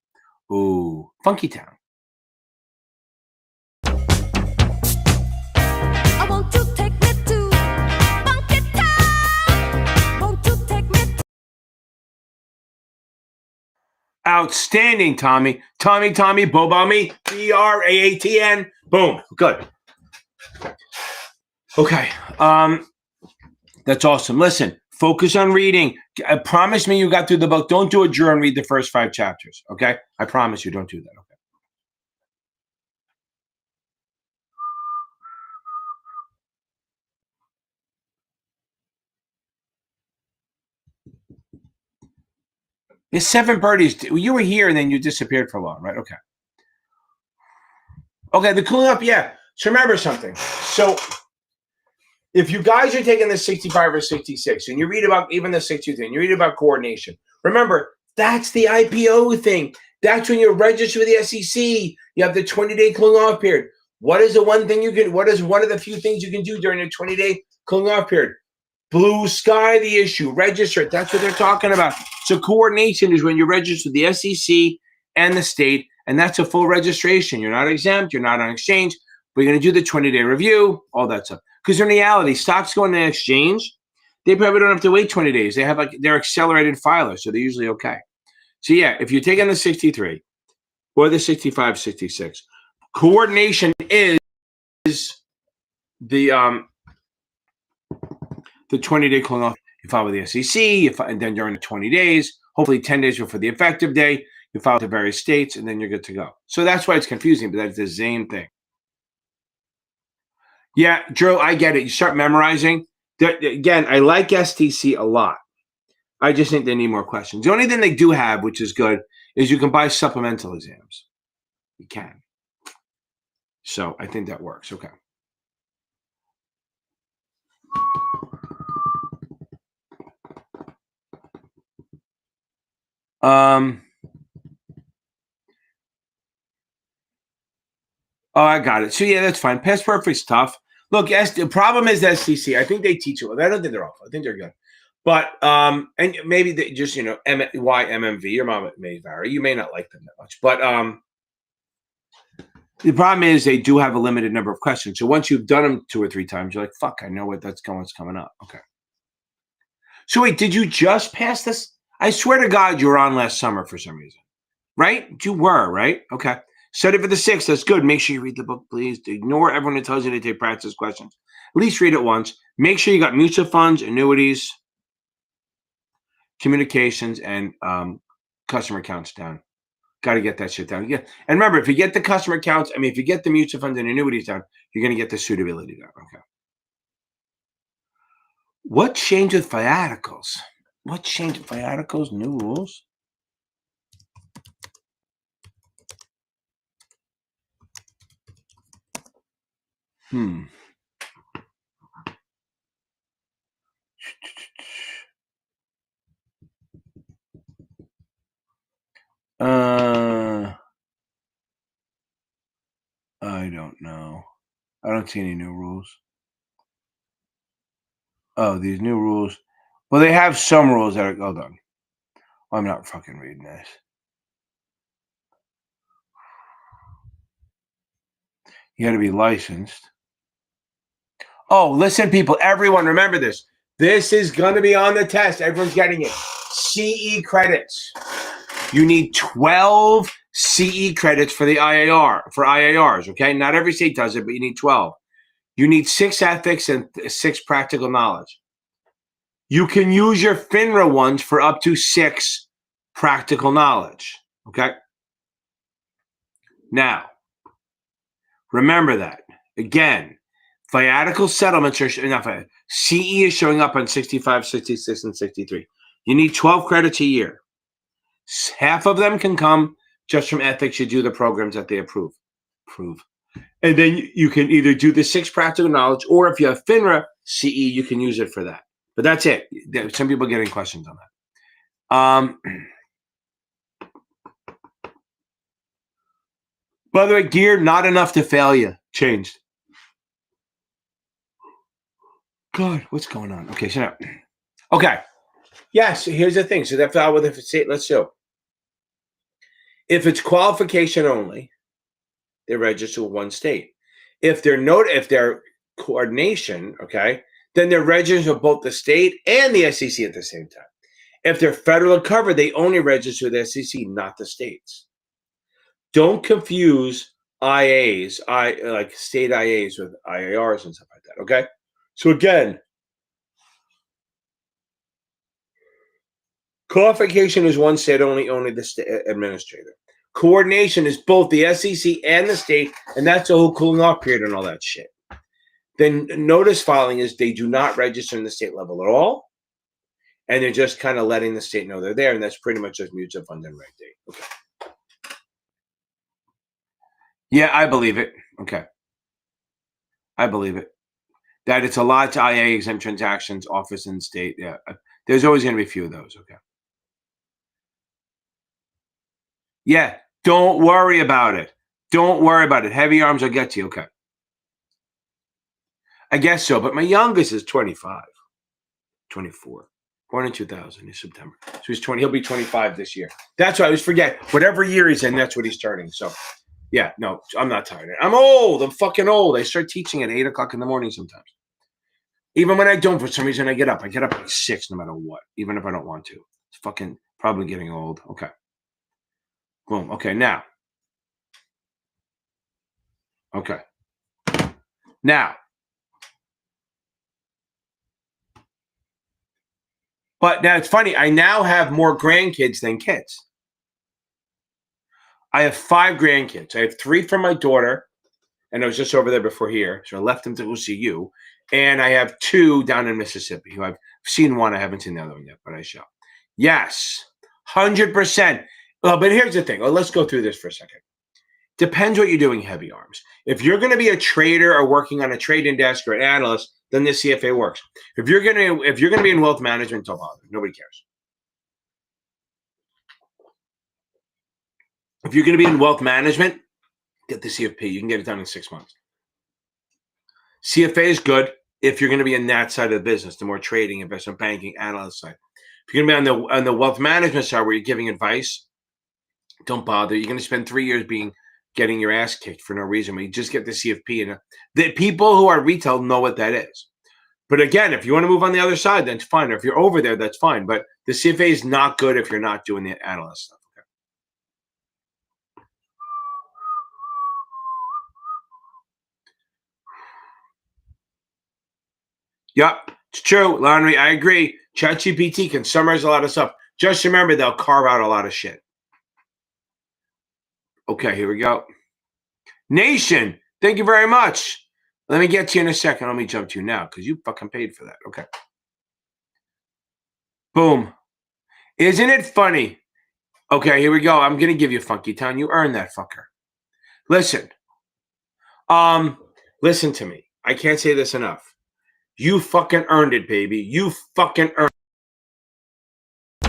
Ooh. Funky Town. I want to take me to Funky Town. Won't you take me to Outstanding, Tommy. Tommy, Bobami, Bratn. Boom. Good. Okay. That's awesome. Listen, focus on reading. Promise me you got through the book. Don't do a drill and read the first 5 chapters. Okay? I promise you, don't do that. Okay. There's 7 birdies. You were here and then you disappeared for a while, right? Okay. Okay, the cooling up, yeah. So remember something. So if you guys are taking the 65 or 66 and you read about even the 62 and you read about coordination, remember, that's the IPO thing. That's when you're registered with the SEC. You have the 20-day cooling off period. What is one of the few things you can do during the 20-day cooling off period? Blue sky the issue, register it. That's what they're talking about. So coordination is when you're registered with the SEC and the state, and that's a full registration. You're not exempt, you're not on exchange, but you're going to do the 20-day review, all that stuff. Because in reality, stocks going to exchange, they probably don't have to wait 20 days. They have they're accelerated filers, so they're usually okay. So yeah, if you're taking the 63 or the 65, 66, coordination is the 20-day cooling off. You file with the SEC, and then during the 20 days, hopefully 10 days before the effective day, you file to various states, and then you're good to go. So that's why it's confusing, but that's the same thing. Yeah, Drew, I get it. You start memorizing. Again, I like STC a lot. I just think they need more questions. The only thing they do have, which is good, is you can buy supplemental exams. You can. So I think that works. Okay. Oh, I got it. So yeah, that's fine. Past perfect's tough. Look, the problem is SCC. I think they teach it. I don't think they're awful. I think they're good. But and maybe they just why MMV. Your mom may vary. You may not like them that much, but the problem is they do have a limited number of questions. So once you've done them 2 or 3 times, you're like, fuck, I know what's coming up. Okay. So wait, did you just pass this? I swear to God, you were on last summer for some reason, right? You were, right? Okay. Study for the 6th. That's good. Make sure you read the book, please. Ignore everyone that tells you to take practice questions. At least read it once. Make sure you got mutual funds, annuities, communications, and customer accounts down. Got to get that shit down. Yeah. And remember, if you get the customer accounts, if you get the mutual funds and annuities down, you're going to get the suitability down. Okay. What changed with viaticals? What changed with viaticals? New rules? I don't know. I don't see any new rules. Oh, these new rules. Well, they have some rules that are. Hold on. I'm not fucking reading this. You got to be licensed. Oh, listen, people. Everyone, remember this. This is going to be on the test. Everyone's getting it. CE credits. You need 12 CE credits for the IARs, okay? Not every state does it, but you need 12. You need 6 ethics and 6 practical knowledge. You can use your FINRA ones for up to 6 practical knowledge, okay? Now, remember that. Again, viatical settlements are not CE is showing up on 65, 66, and 63. You need 12 credits a year. Half of them can come just from ethics. You do the programs that they approve. And then you can either do the 6 practical knowledge, or if you have FINRA CE, you can use it for that. But that's it. Some people are getting questions on that. By the way, gear, not enough to fail you. Changed. God, what's going on? Okay, shut up. Okay. Yes, here's the thing. So that file with the state, let's show. If it's qualification only, they register with one state. If they're coordination, okay, then they're registered with both the state and the SEC at the same time. If they're federal covered, they only register with the SEC, not the states. Don't confuse IAs, like state IAs with IARs and stuff like that, okay? So again, qualification is one state only the state administrator. Coordination is both the SEC and the state, and that's the whole cooling off period and all that shit. Then notice filing is they do not register in the state level at all, and they're just kind of letting the state know they're there, and that's pretty much just mutual fund and reg date. Okay. Yeah, I believe it. Okay. I believe it. That it's a lot to IA exempt transactions, office and state. Yeah. There's always going to be a few of those. Okay. Yeah. Don't worry about it. Don't worry about it. Heavy arms will get to you. Okay. I guess so. But my youngest is 25, 24. Born in 2000 in September. So he's 20. He'll be 25 this year. That's why I always forget. Whatever year he's in, that's what he's turning. So, yeah, no, I'm not tired. I'm old. I'm fucking old. I start teaching at 8 o'clock in the morning sometimes. Even when I don't, for some reason, I get up. I get up at 6 no matter what, even if I don't want to. It's fucking probably getting old. Okay. Boom. Okay, now. Okay. Now. But now it's funny. I now have more grandkids than kids. I have 5 grandkids. I have 3 from my daughter, and I was just over there before here, so I left them to go see you. And I have 2 down in Mississippi, who I've seen one. I haven't seen the other one yet, but I shall. Yes, 100%. Well, but here's the thing. Well, let's go through this for a second. Depends what you're doing, heavy arms. If you're going to be a trader or working on a trading desk or an analyst, then the CFA works. If you're going to be in wealth management, don't bother. Nobody cares. If you're going to be in wealth management, get the CFP. You can get it done in 6 months. CFA is good if you're going to be in that side of the business, the more trading, investment banking, analyst side. If you're going to be on the wealth management side where you're giving advice, don't bother. You're going to spend 3 years getting your ass kicked for no reason. You just get the CFP. And the people who are retail know what that is. But again, if you want to move on the other side, then it's fine. Or if you're over there, that's fine. But the CFA is not good if you're not doing the analyst stuff. Okay? Yep, it's true, Laundry. I agree. ChatGPT can summarize a lot of stuff. Just remember, they'll carve out a lot of shit. Okay, here we go. Nation, thank you very much. Let me get to you in a second. Let me jump to you now because you fucking paid for that. Okay. Boom. Isn't it funny? Okay, here we go. I'm going to give you Funky Town. You earned that, fucker. Listen. Listen to me. I can't say this enough. You fucking earned it, baby. You fucking earned it. I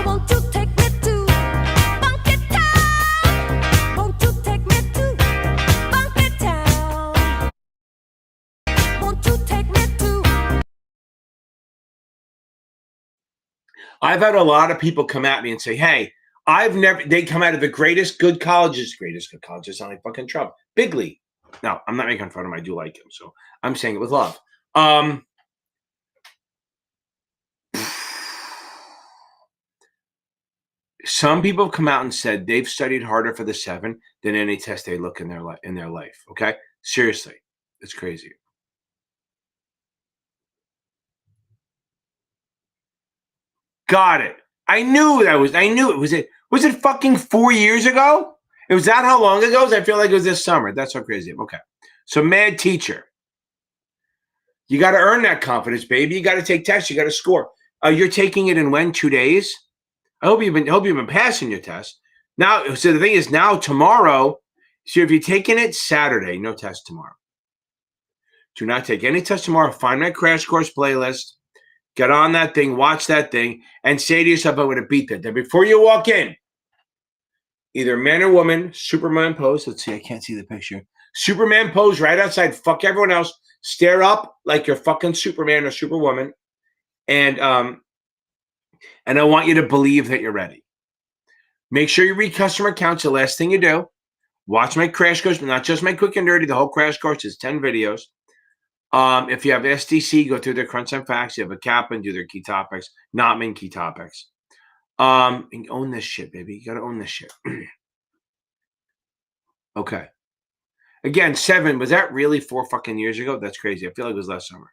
want you to take me to Funky Town. Won't you take me to Funky Town? Won't you take me to? I've had a lot of people come at me and say, hey, they come out of the greatest good colleges, sound like fucking Trump. Big league. Now, I'm not making fun of him. I do like him, so I'm saying it with love. Some people have come out and said they've studied harder for the 7 than any test they look in their life. Okay, seriously, it's crazy. Got it. I knew it. Was it fucking 4 years ago? It was that how long ago? I feel like it was this summer. That's so crazy. Okay. So Mad Teacher. You got to earn that confidence, baby. You got to take tests. You got to score. You're taking it in when? 2 days? I hope you've been passing your test. Now, so the thing is now tomorrow, so if you're taking it Saturday, no test tomorrow. Do not take any test tomorrow. Find my crash course playlist. Get on that thing, watch that thing, and say to yourself, I'm going to beat that. Then before you walk in, either man or woman, Superman pose. Let's see, I can't see the picture. Superman pose right outside. Fuck everyone else. Stare up like you're fucking Superman or Superwoman. And I want you to believe that you're ready. Make sure you read customer accounts. The last thing you do. Watch my crash course, but not just my quick and dirty. The whole crash course is 10 videos. If you have SDC, go through their crunch and facts. You have a Kaplan, do their key topics, not main key topics. And own this shit, baby. You got to own this shit. Okay. Again, 7. Was that really 4 fucking years ago? That's crazy. I feel like it was last summer.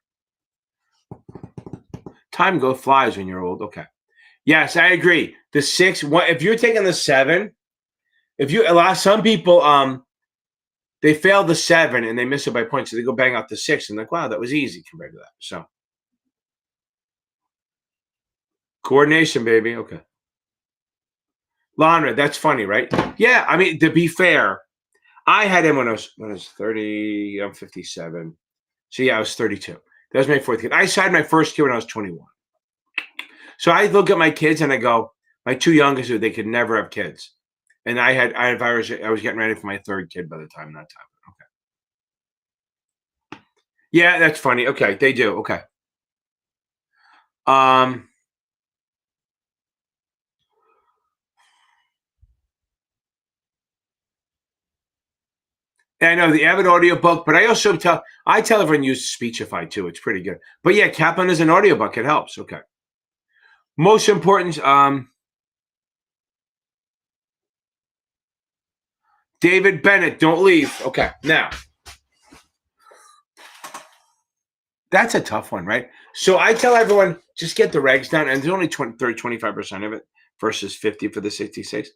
Time flies when you're old. Okay. Yes, I agree. The 6. If you're taking the 7, some people they fail the 7 and they miss it by points, so they go bang out the 6 and like, wow, that was easy compared to that. So coordination, baby. Okay. Lana, that's funny, right? Yeah, I mean, to be fair, I had him when I was 30. I'm 57. So yeah, I was 32. That was my 4th kid. I had my first kid when I was 21. So I look at my kids and I go, my 2 youngest, they could never have kids. And I was getting ready for my 3rd kid by the time that time. Okay. Yeah, that's funny. Okay, they do. Okay. I know the Avid audiobook, but I also tell everyone use Speechify too. It's pretty good. But yeah, Kaplan is an audiobook. It helps. Okay. Most important, David Bennett, don't leave. Okay, now. That's a tough one, right? So I tell everyone, just get the regs down, and there's only 25% of it versus 50 for the 66.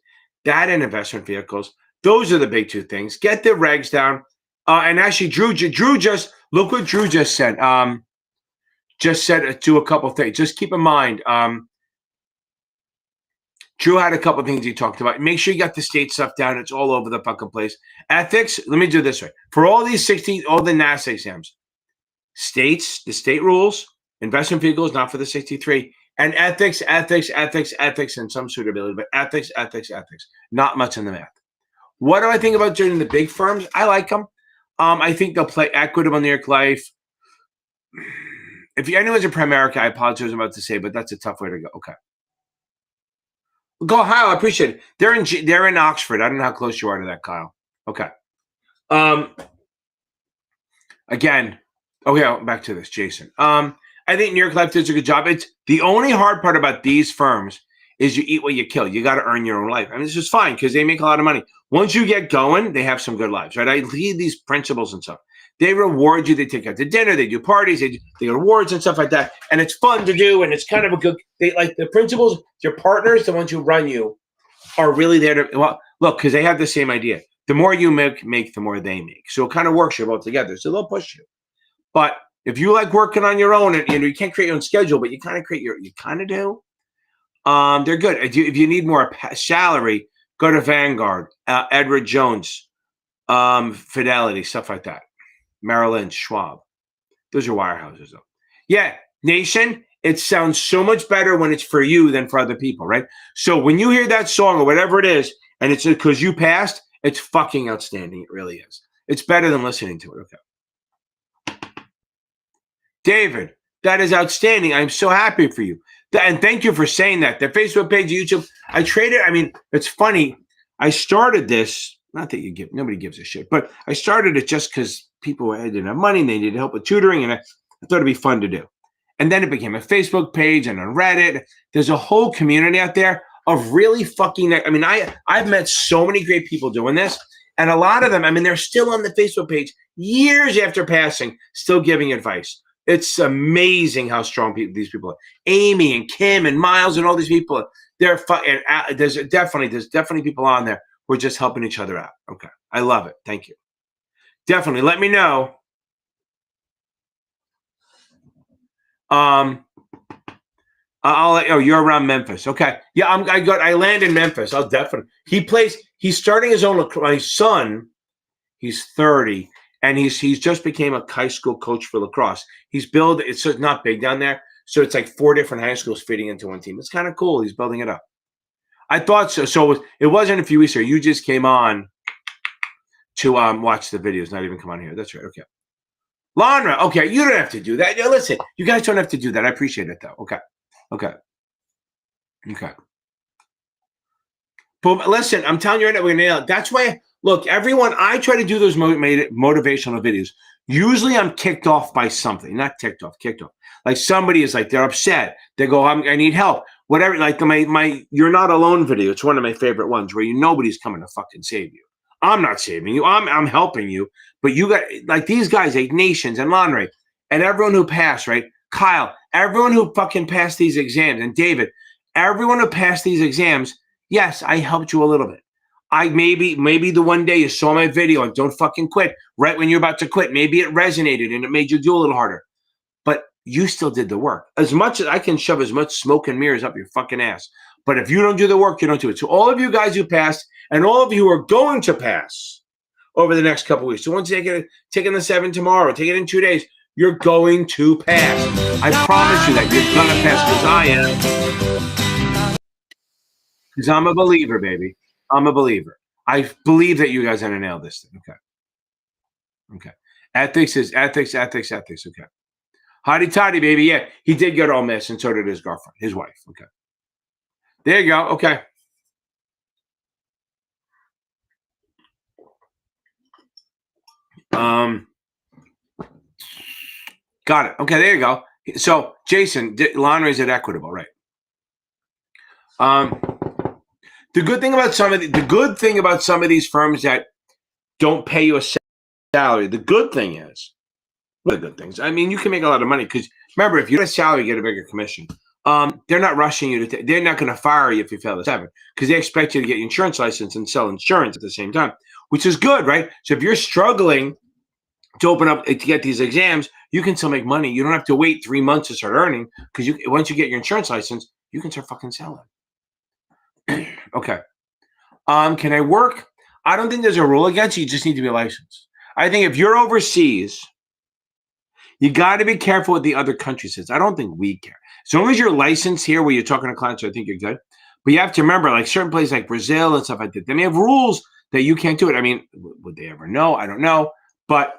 That and investment vehicles. Those are the big 2 things. Get the regs down. And actually, Drew look what Drew just said. Just said to a couple things. Just keep in mind, Drew had a couple of things he talked about. Make sure you got the state stuff down. It's all over the fucking place. Ethics, let me do it this way. For all the NASAA exams, states, the state rules, investment vehicles, not for the 63. And ethics, and some suitability, but ethics. Not much in the math. What do I think about joining the big firms? I like them. I think they'll play Equitable, New York Life. If anyone's in Primerica, I apologize I'm about to say, but that's a tough way to go. Okay. Go, Kyle. I appreciate it. They're in Oxford. I don't know how close you are to that, Kyle. Okay. Again, back to this, Jason. I think New York Life does a good job. It's the only hard part about these firms is you eat what you kill. You got to earn your own life. I mean, it's just fine because they make a lot of money. Once you get going, they have some good lives, right? I lead these principles and stuff. They reward you. They take you out to dinner. They do parties. They get awards and stuff like that. And it's fun to do. And it's kind of a good, they like the principals, your partners, the ones who run you are really there to, well, look, because they have the same idea. The more you make, the more they make. So it kind of works. You're both together. So they'll push you. But if you like working on your own, and you can't create your own schedule, but you kind of you kind of do. They're good. If you need more salary, go to Vanguard, Edward Jones, Fidelity, stuff like that. Merrill Lynch, Schwab. Those are wirehouses, though. Yeah, Nation, it sounds so much better when it's for you than for other people, right? So when you hear that song or whatever it is, and it's because you passed, it's fucking outstanding. It really is. It's better than listening to it. Okay. David, that is outstanding. I'm so happy for you. And thank you for saying that. The Facebook page, YouTube, I traded. I mean, it's funny. I started this, not that nobody gives a shit, but I started it just because people didn't have money and they needed help with tutoring. And I thought it'd be fun to do. And then it became a Facebook page and on Reddit. There's a whole community out there of really fucking, I mean, I've met so many great people doing this. And a lot of them, I mean, they're still on the Facebook page years after passing, still giving advice. It's amazing how strong these people are. Amy and Kim and Miles and all these people. They're there's definitely people on there who are just helping each other out. Okay, I love it. Thank you. Definitely let me know. You're around Memphis. Okay, yeah, I land in Memphis. I'll definitely. He's starting his own. My son, he's 30. And he's just became a high school coach for lacrosse. It's not big down there. So it's like 4 different high schools fitting into one team. It's kind of cool. He's building it up. I thought so. So it wasn't a few weeks ago. You just came on to watch the videos, not even come on here. That's right. Okay. Lonra, okay, you don't have to do that. Yeah, listen, you guys don't have to do that. I appreciate it, though. Okay. But listen, I'm telling you right now, we're going to nail it. That's why, look, everyone, I try to do those motivational videos. Usually I'm kicked off by something. Not kicked off. Like somebody is like, they're upset. They go, I need help. Whatever, like my You're Not Alone video. It's one of my favorite ones where nobody's coming to fucking save you. I'm not saving you. I'm helping you. But you got, like these guys, like Nations and Lonray, and everyone who passed, right? Kyle, everyone who fucking passed these exams, and David, everyone who passed these exams, yes, I helped you a little bit. I maybe the one day you saw my video and don't fucking quit right when you're about to quit. Maybe it resonated and it made you do a little harder. But you still did the work. As much as I can shove as much smoke and mirrors up your fucking ass. But if you don't do the work, you don't do it. So all of you guys who passed and all of you who are going to pass over the next couple of weeks. So once you take in the 7 tomorrow, take it in 2 days, you're going to pass. I promise you that you're going to pass because I am. Because I'm a believer, baby. I'm a believer. I believe that you guys are going to nail this thing. Okay. Ethics is ethics. Okay. Hotty toddy, baby. Yeah, he did go to Ole Miss, and so did his girlfriend, his wife. Okay. There you go. Okay. Got it. Okay, there you go. So, Jason, Lonray's at Equitable, right? The good thing about some of these firms that don't pay you a salary, the good thing is, one of the good things. I mean, you can make a lot of money because remember, if you get a salary, you get a bigger commission. They're not rushing you to. They're not going to fire you if you fail the 7 because they expect you to get your insurance license and sell insurance at the same time, which is good, right? So if you're struggling to open up to get these exams, you can still make money. You don't have to wait 3 months to start earning because once you get your insurance license, you can start fucking selling. Okay. Can I work? I don't think there's a rule against it. You just need to be licensed. I think if you're overseas, You got to be careful what the other country says. I don't think we care. As long as you're licensed here where you're talking to clients, I think you're good. But you have to remember, like certain places like Brazil and stuff like that, they may have rules that you can't do it. I mean, would they ever know? I don't know. But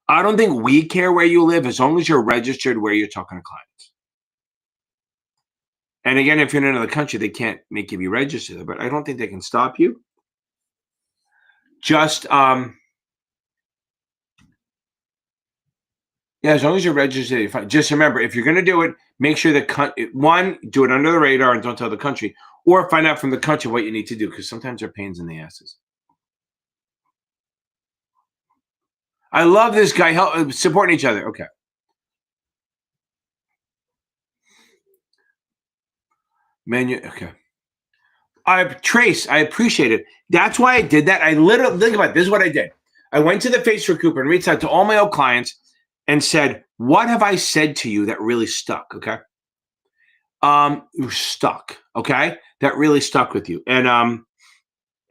I don't think we care where you live as long as you're registered where you're talking to clients. And again, if you're in another country, they can't make you be registered, but I don't think they can stop you. Just yeah, as long as you're registered, you're fine. Just remember, if you're going to do it, make sure that one, do it under the radar and don't tell the country, or find out from the country what you need to do because sometimes they're pains in the asses. I love this guy supporting each other. Okay. Menu. Okay. Trace, I appreciate it. That's why I did that. I literally, think about it. This is what I did. I went to the Facebook group and reached out to all my old clients and said, what have I said to you that really stuck? Okay. Stuck. Okay. That really stuck with you. And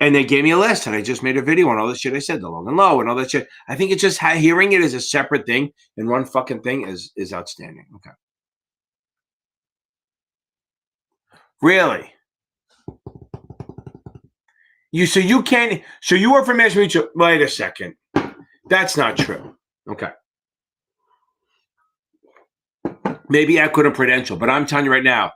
they gave me a list and I just made a video on all the shit I said, the long and low and all that shit. I think it's just hearing it as a separate thing and one fucking thing is outstanding. Okay. Really? So you work for Mass Mutual. Wait a second. That's not true. Okay. Maybe Equitable Prudential, but I'm telling you right now,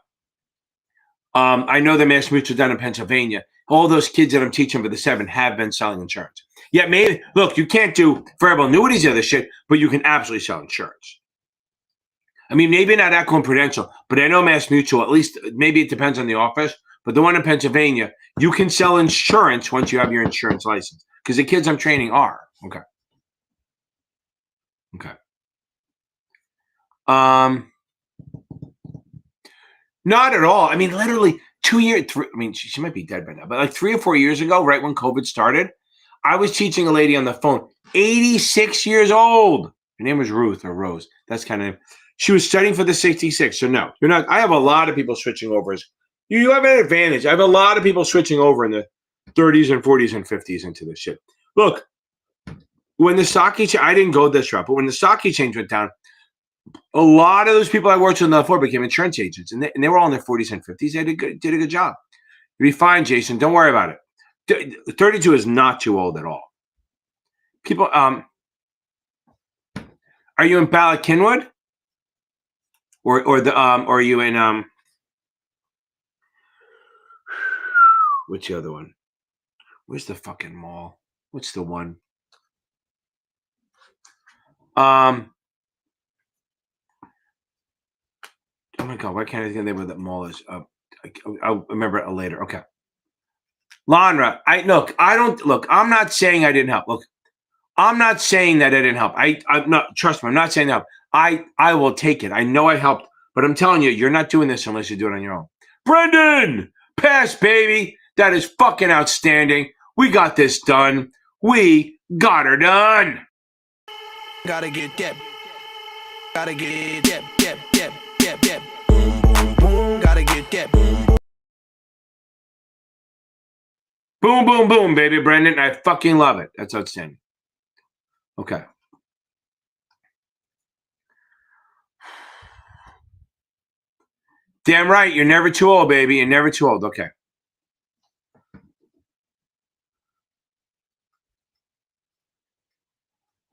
I know the Mass Mutual down in Pennsylvania. All those kids that I'm teaching for the 7 have been selling insurance. Yeah, maybe, look, you can't do variable annuities or other shit, but you can absolutely sell insurance. I mean, maybe not Equitable Prudential, but I know Mass Mutual, at least, maybe it depends on the office, but the one in Pennsylvania, you can sell insurance once you have your insurance license because the kids I'm training are. Okay. Okay. Not at all. I mean, literally 2 years, I mean, she might be dead by now, but like 3 or 4 years ago, right when COVID started, I was teaching a lady on the phone, 86 years old. Her name was Ruth or Rose. That's kind of, she was studying for the 66. So no, you're not. I have a lot of people switching over. You have an advantage. I have a lot of people switching over in the 30s and 40s and 50s into this shit. Look, when the stock exchange, I didn't go this route, but when the stock exchange went down, a lot of those people I worked with before became insurance agents, and they were all in their 40s and 50s. They did a good job. You'll be fine, Jason. Don't worry about it. 32 is not too old at all. People, are you in Ballot Kinwood? Or are you in what's the other one? Where's the fucking mall? What's the one? Oh my god, why can't I think of the name of that mall is? I'll remember it later. Okay. Lanra, I'm not saying I didn't help. Look, I'm not saying that I didn't help. I'm not, trust me, I'm not saying that. I will take it. I know I helped, but I'm telling you, you're not doing this unless you do it on your own. Brendan, pass, baby. That is fucking outstanding. We got this done. We got her done. Gotta get that. Gotta get that. Boom, boom, boom. Gotta get that. Boom, boom. Boom, boom, boom, baby, Brendan. I fucking love it. That's outstanding. Okay. Damn right. You're never too old, baby. You're never too old. Okay.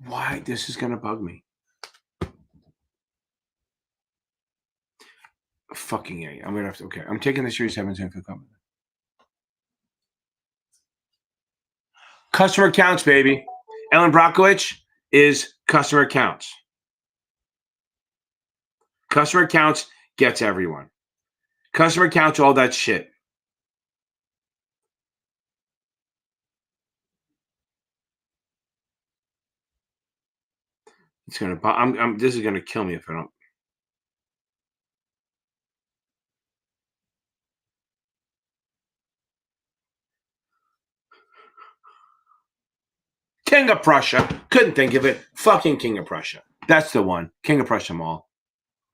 Why? This is going to bug me. Fucking A. I'm going to have to. Okay. I'm taking the Series 7 for comment. Customer accounts, baby. Ellen Brockovich is customer accounts. Customer accounts gets everyone. Customer accounts, all that shit. It's gonna. This is gonna kill me if I don't. King of Prussia. Couldn't think of it. Fucking King of Prussia. That's the one. King of Prussia Mall.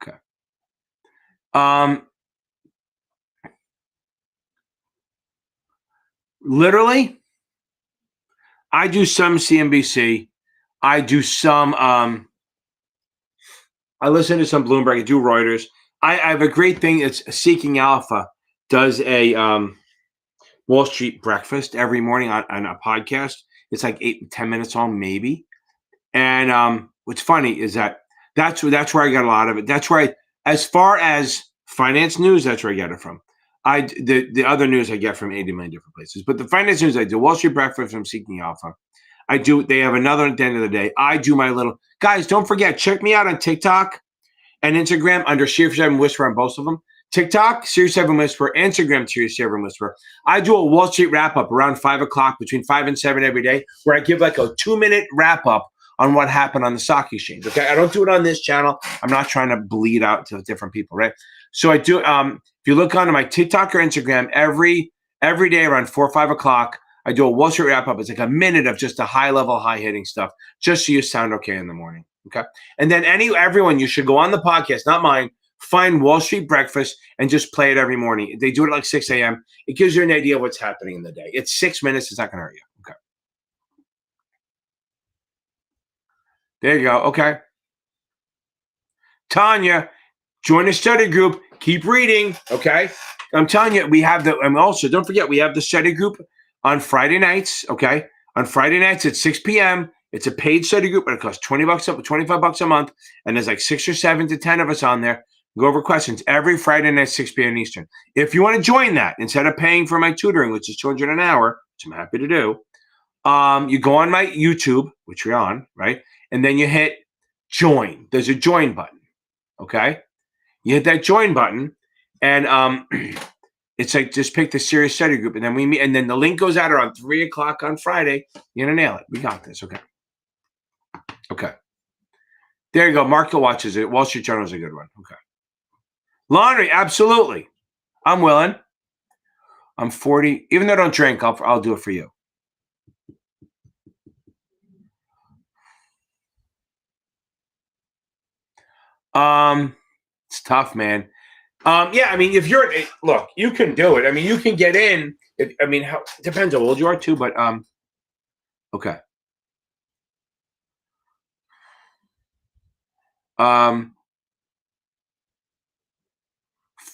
Okay. Literally, I do some CNBC. I do some I listen to some Bloomberg. I do Reuters. I have a great thing. It's Seeking Alpha does a Wall Street breakfast every morning on a podcast. It's like 8 to 10 minutes long, maybe. And what's funny is that's where I got a lot of it. That's where as far as finance news, that's where I get it from. The other news I get from 80 million different places, but the finance news I do Wall Street breakfast from Seeking Alpha. I do. They have another at the end of the day. I do my little guys. Don't forget, check me out on TikTok and Instagram under Sirius 7 Whisper on both of them. TikTok, Sirius 7 Whisper, Instagram, Sirius 7 Whisper. I do a Wall Street wrap up around 5 o'clock, between 5 and 7 every day, where I give like a 2-minute wrap up on what happened on the stock exchange. Okay. I don't do it on this channel. I'm not trying to bleed out to different people, right? So I do, if you look onto my TikTok or Instagram, every day around 4 or 5 o'clock, I do a Wall Street wrap up. It's like a minute of just a high level, high hitting stuff, just so you sound okay in the morning. Okay. And then everyone, you should go on the podcast, not mine, find Wall Street Breakfast and just play it every morning. They do it at like 6 a.m. It gives you an idea of what's happening in the day. It's 6 minutes. It's not going to hurt you. Okay. There you go. Okay. Tanya, join the study group. Keep reading. Okay. I'm telling you, we have and also don't forget, we have the study group on Friday nights. Okay. On Friday nights at 6 p.m. It's a paid study group, but it costs $25 a month. And there's like 6 or 7 to 10 of us on there. Go over questions every Friday night, 6 p.m. Eastern. If you want to join that, instead of paying for my tutoring, which is $200 an hour, which I'm happy to do, you go on my YouTube, which you're on, right? And then you hit join. There's a join button. Okay. You hit that join button, and it's like just pick the Serious Study Group, and then we meet, and then the link goes out around 3 o'clock on Friday. You're gonna nail it. We got this. Okay. Okay. There you go. Marco watches it. Wall Street Journal is a good one. Okay. Laundry, absolutely. I'm willing. I'm 40. Even though I don't drink, I'll do it for you. It's tough, man. Yeah, I mean, if you're look, you can do it. I mean, you can get in. How depends how old you are too, but okay.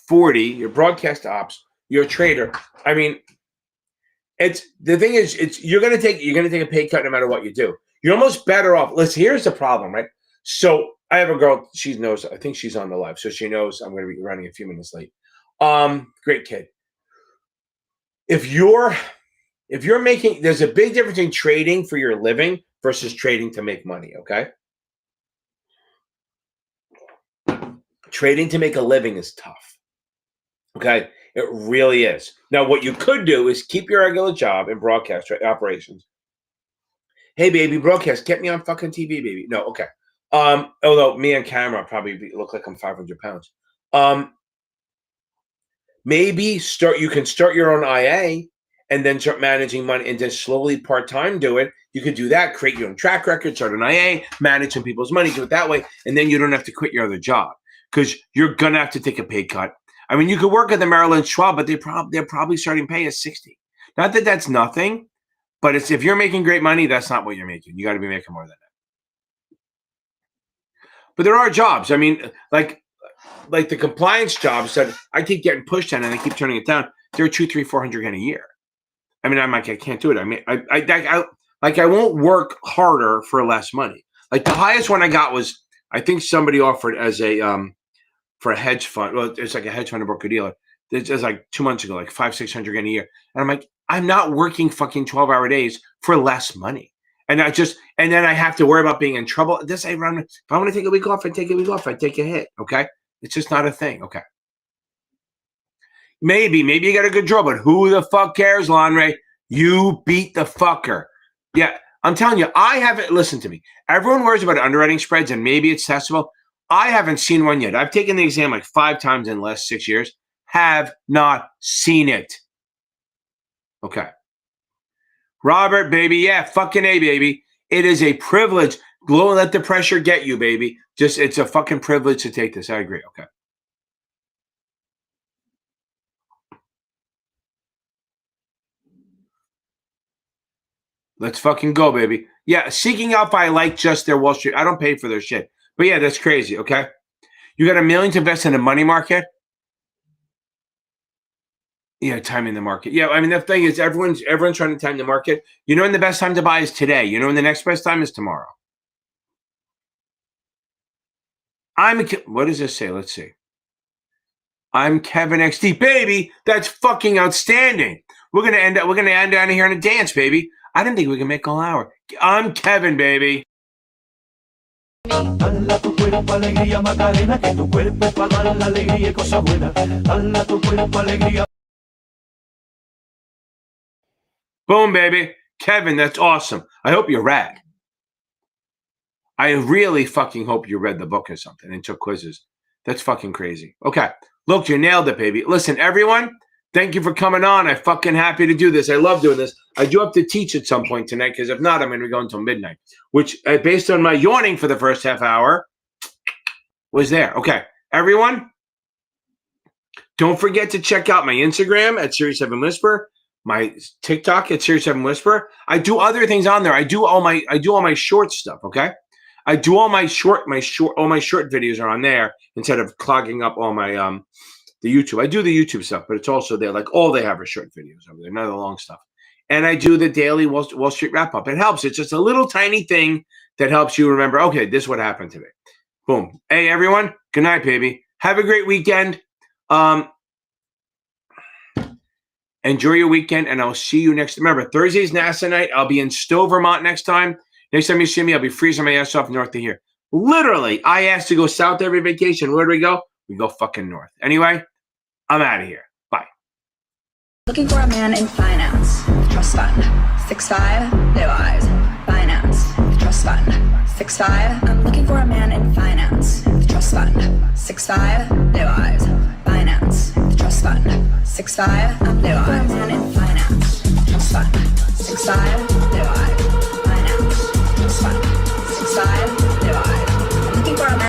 40. You're broadcast ops. You're a trader. I mean, it's the thing is, you're gonna take a pay cut no matter what you do. You're almost better off. Listen, here's the problem, right? So I have a girl. She knows. I think she's on the live, so she knows I'm going to be running a few minutes late. Great kid. If you're making, there's a big difference in trading for your living versus trading to make money. Okay. Trading to make a living is tough. Okay. It really is. Now, what you could do is keep your regular job in broadcast operations. Hey, baby, broadcast, get me on fucking TV, baby. No, okay. Although me on camera probably look like I'm 500 pounds. Maybe you can start your own IA and then start managing money and just slowly part-time do it. You could do that, create your own track record, start an IA, manage some people's money, do it that way, and then you don't have to quit your other job because you're gonna have to take a pay cut. I mean, you could work at the Merrill Lynch Schwab, but they're probably starting pay at 60. Not that that's nothing, but it's if you're making great money, that's not what you're making. You got to be making more than that. But there are jobs. I mean, like the compliance jobs that I keep getting pushed on, and I keep turning it down. They're 200, 300, 400 grand a year. I mean, I can't do it. I mean, I won't work harder for less money. Like the highest one I got was, I think somebody offered as a for a hedge fund. Well, it's like a hedge fund and broker dealer. It's just like 2 months ago, like 500-600 grand a year. And I'm like, I'm not working fucking 12-hour days for less money. And then I have to worry about being in trouble. If I want to take a week off, I take a week off. I take a hit. Okay. It's just not a thing. Okay. Maybe you got a good job, but who the fuck cares, Lonray? You beat the fucker. Yeah. I'm telling you, I haven't, listen to me. Everyone worries about underwriting spreads and maybe it's testable. I haven't seen one yet. I've taken the exam like 5 times in the last 6 years. Have not seen it. Okay. Robert, baby. Yeah, fucking A, baby. It is a privilege. Don't let the pressure get you, baby. It's a fucking privilege to take this. I agree. Okay. Let's fucking go, baby. Yeah, Seeking Alpha, I like just their Wall Street. I don't pay for their shit. But yeah, that's crazy, okay? You got $1 million to invest in the money market? Yeah, timing the market. Yeah, I mean, the thing is, everyone's trying to time the market. You know when the best time to buy is today. You know when the next best time is tomorrow. What does this say? Let's see. I'm Kevin XD, baby. That's fucking outstanding. We're gonna end down here in a dance, baby. I didn't think we could make all hour. I'm Kevin, baby. Dala tu cuerpo alegría Macarena, que tu cuerpo es para dar la alegría y cosas buenas. Dala tu cuerpo alegría. Boom, baby. Kevin, that's awesome. I hope you're rad. I really fucking hope you read the book or something and took quizzes. That's fucking crazy. Okay. Look, you nailed it, baby. Listen, everyone, thank you for coming on. I'm fucking happy to do this. I love doing this. I do have to teach at some point tonight because if not, I'm going to go until midnight, which, based on my yawning for the first half hour, was there. Okay. Everyone, don't forget to check out my Instagram at Series 7 Whisper, my TikTok at Series 7 Whisper. I do other things on there. I do all my short stuff, okay? I do all my short videos are on there instead of clogging up all my the YouTube. I do the YouTube stuff, but it's also there. Like all they have are short videos over there, none of the long stuff. And I do the daily Wall Street wrap up. It helps. It's just a little tiny thing that helps you remember, okay, this is what happened today. Boom. Hey, everyone. Good night, baby. Have a great weekend. Enjoy your weekend, and I'll see you next. Remember, Thursday's NASAA night. I'll be in Stowe, Vermont next time. Next time you see me, I'll be freezing my ass off north of here. Literally, I asked to go south every vacation. Where do we go? We go fucking north. Anyway, I'm out of here. Bye. Looking for a man in finance, trust fund, 6'5", blue eyes, finance, trust fund, 6'5". I'm looking for a man in finance, trust fund, 6'5".